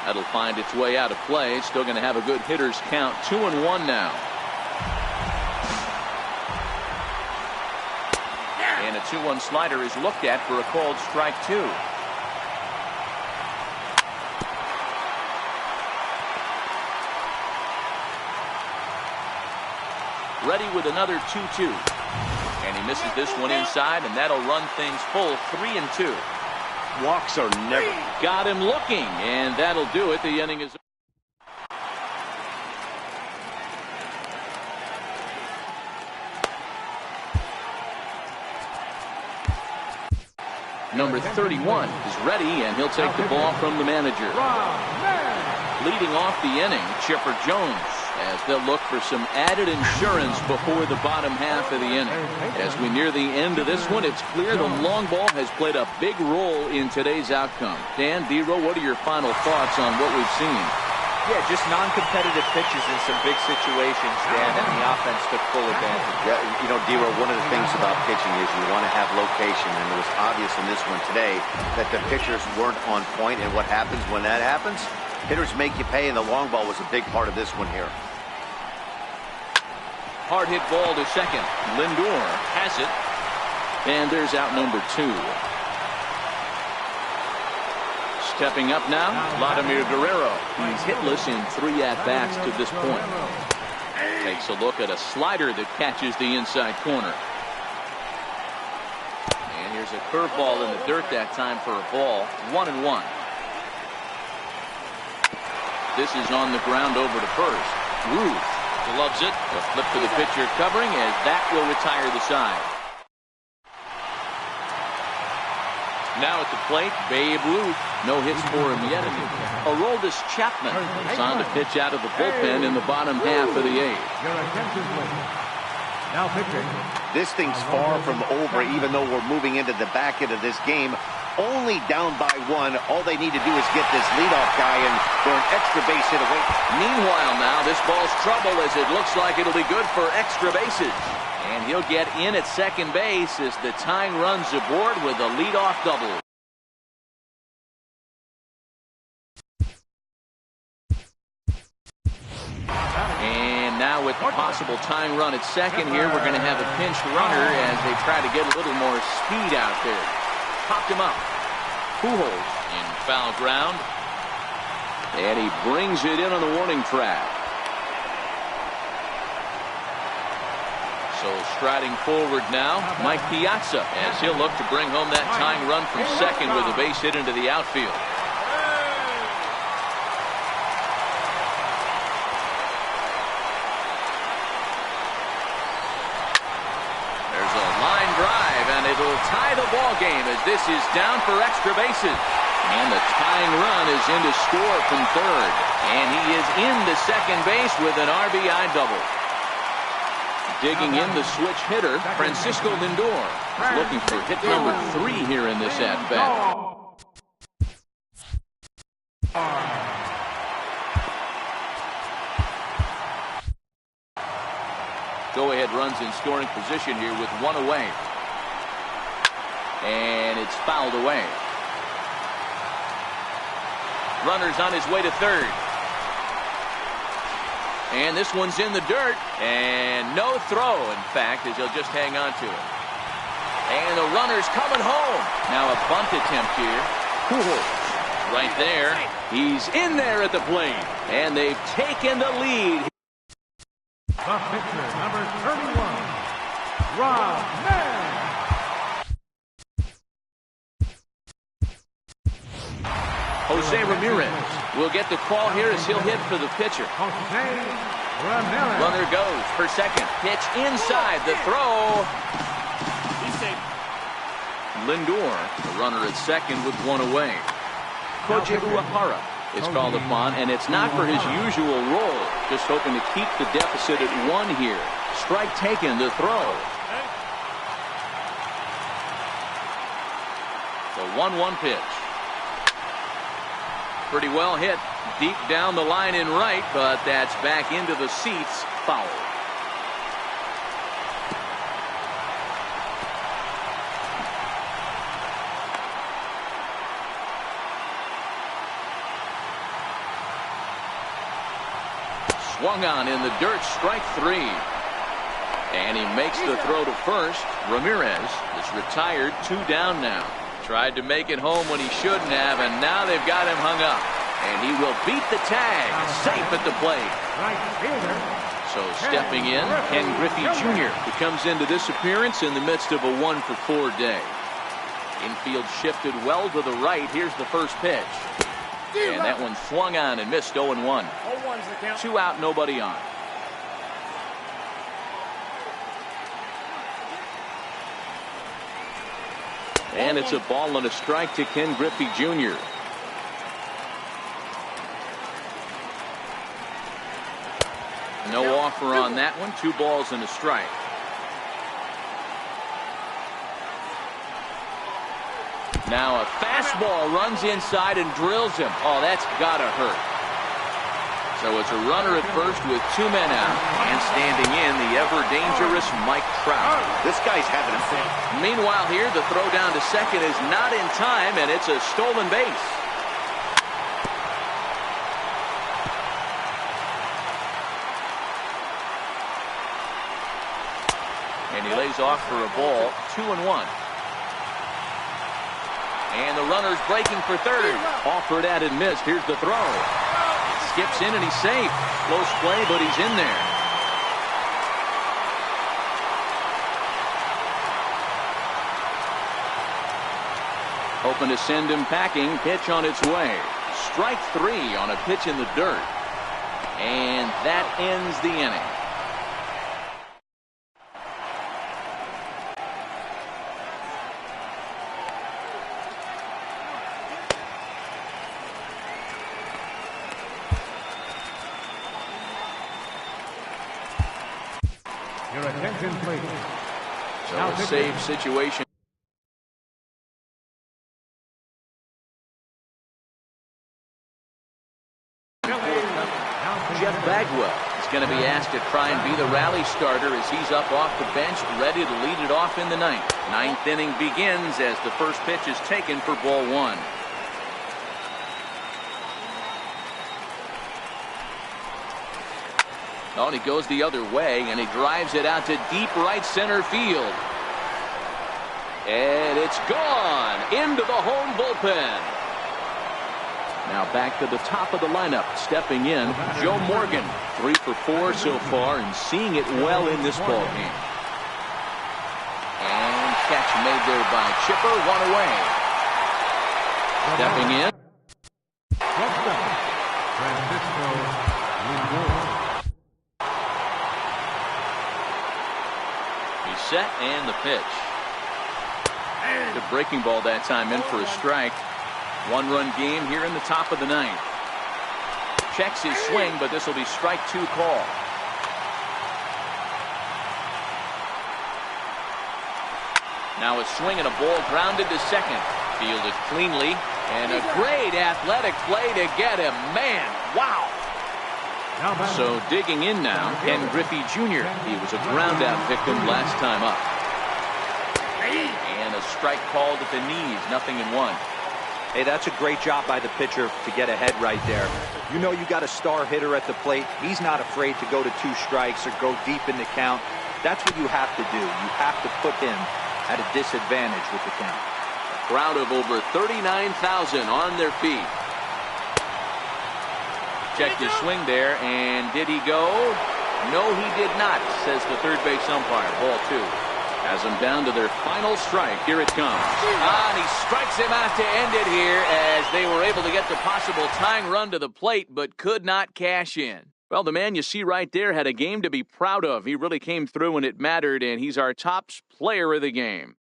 A: That'll find its way out of play. Still going to have a good hitter's count. 2-1 now. And a 2-1 slider is looked at for a called strike 2. Ready with another 2-2. And he misses this one inside, and that'll run things full 3-2.
B: Walks are never.
A: Got him looking, and that'll do it. The inning is. Number 31 is ready, and he'll take the ball from the manager. Leading off the inning, Chipper Jones, as they'll look for some added insurance before the bottom half of the inning. As we near the end of this one, it's clear the long ball has played a big role in today's outcome. Dan, D-Row, what are your final thoughts on what we've seen?
C: Yeah, just non-competitive pitches in some big situations, Dan, and the offense took full advantage.
B: Yeah, you know, D-Row, one of the things about pitching is you want to have location, and it was obvious in this one today that the pitchers weren't on point, and what happens when that happens? Hitters make you pay, and the long ball was a big part of this one here.
A: Hard hit ball to second. Lindor has it, and there's out number 2. Stepping up now, Vladimir Guerrero. He's hitless in 3 at-bats to this point. Takes a look at a slider that catches the inside corner. And here's a curveball in the dirt that time for a ball. 1-1. This is on the ground over to first. Ruth loves it. A flip to the pitcher covering, as that will retire the side. Now at the plate, Babe Ruth. No hits for him yet. Aroldis Chapman is on to pitch out of the bullpen in the bottom half of the 8th.
D: Now pitching.
B: This thing's far from over, even though we're moving into the back end of this game. Only down by 1. All they need to do is get this leadoff guy, and they're an extra base hit away.
A: Meanwhile, now this ball's trouble, as it looks like it'll be good for extra bases. And he'll get in at second base as the tying runs aboard with a leadoff double. And now with the possible tying run at second here, we're going to have a pinch runner as they try to get a little more speed out there. Popped him up. Pujols in foul ground. And he brings it in on the warning track. So striding forward now, Mike Piazza, as he'll look to bring home that tying run from second with a base hit into the outfield. There's a line drive, and it'll tie the ball game as this is down for extra bases. And the tying run is in to score from third. And he is into second base with an RBI double. Digging in the switch hitter, Francisco Lindor. He's looking for hit number 3 here in this at-bat. Go-ahead runs in scoring position here with 1 away. And it's fouled away. Runner's on his way to third. And this one's in the dirt. And no throw, in fact, as he'll just hang on to it. And the runner's coming home. Now a bunt attempt here. Right there. He's in there at the plate. And they've taken the lead.
D: The pitcher, number 31, Rob Mann.
A: Jose Ramirez will get the call here as he'll hit for the pitcher.
D: Jose Ramirez.
A: Runner goes for second. Pitch inside. The throw. Lindor, the runner at second with 1 away. Koji Uehara is called upon, and it's not for his usual role. Just hoping to keep the deficit at 1 here. Strike taken. The throw. The 1-1 pitch. Pretty well hit deep down the line in right, but that's back into the seats. Foul. Swung on in the dirt, strike 3. And he makes the throw to first. Ramirez is retired, 2 down now. Tried to make it home when he shouldn't have, and now they've got him hung up. And he will beat the tag, safe at the plate. So stepping in, Ken Griffey Jr., who comes into this appearance in the midst of a 1-for-4 day. Infield shifted well to the right. Here's the first pitch. And that one swung on and missed. 0-1. 2 out, nobody on. And it's a ball and a strike to Ken Griffey Jr. No offer on that one. 2 balls and a strike. Now a fastball runs inside and drills him. Oh, that's gotta hurt. So it's a runner at first with 2 men out, and standing in the ever-dangerous Mike Trout.
B: This guy's having a fit.
A: Meanwhile here, the throw down to second is not in time, and it's a stolen base. And he lays off for a ball. 2-1. And the runner's breaking for third. Offered at and missed. Here's the throw. Skips in and he's safe. Close play, but he's in there. Hoping to send him packing. Pitch on its way. Strike 3 on a pitch in the dirt. And that ends the inning.
D: Your attention, please.
A: So a save situation. Jeff Bagwell is going to be asked to try and be the rally starter as he's up off the bench, ready to lead it off in the ninth. Ninth inning begins as the first pitch is taken for ball 1. Oh, and he goes the other way, and he drives it out to deep right center field. And it's gone into the home bullpen. Now back to the top of the lineup. Stepping in, Joe Morgan. 3 for 4 so far and seeing it well in this ball game. made there by Chipper, one away. Stepping in.
D: Francisco Lindor.
A: He's set and the pitch. The breaking ball that time in for a strike. One-run game here in the top of the ninth. Checks his swing, but this will be strike two call. Now a swing and a ball grounded to second. Fielded cleanly, and a great athletic play to get him. Man, wow. So digging in now, Ken Griffey Jr. He was a ground out victim last time up. And a strike called at the knees, 0-1.
C: Hey, that's a great job by the pitcher to get ahead right there. You know you got a star hitter at the plate. He's not afraid to go to 2 strikes or go deep in the count. That's what you have to do. You have to put him at a disadvantage with the count.
A: A crowd of over 39,000 on their feet. Checked his swing there, and did he go? No, he did not, says the third base umpire. Ball 2. Has them down to their final strike. Here it comes. And he strikes him out to end it here as they were able to get the possible tying run to the plate, but could not cash in. Well, the man you see right there had a game to be proud of. He really came through when it mattered, and he's our top player of the game.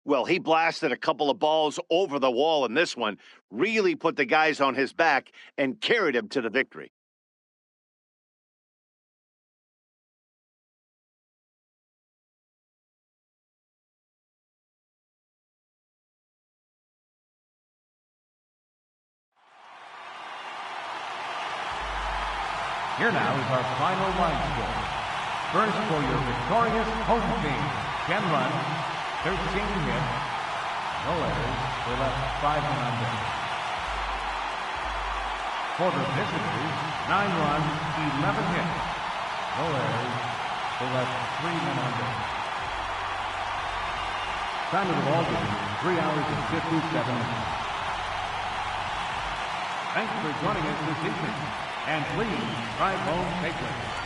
B: Well, he blasted a couple of balls over the wall in this one, really put the guys on his back and carried him to the victory.
D: Here now is our final line score. First for your victorious home team, 10 runs, 13 hits, no errors, they left 5 men on base. For the visitors, 9 runs, 11 hits, no errors, they left 3 men on base. Time of the ball game, 3 hours and 57 minutes. Thanks for joining us this evening. And please drive home safely.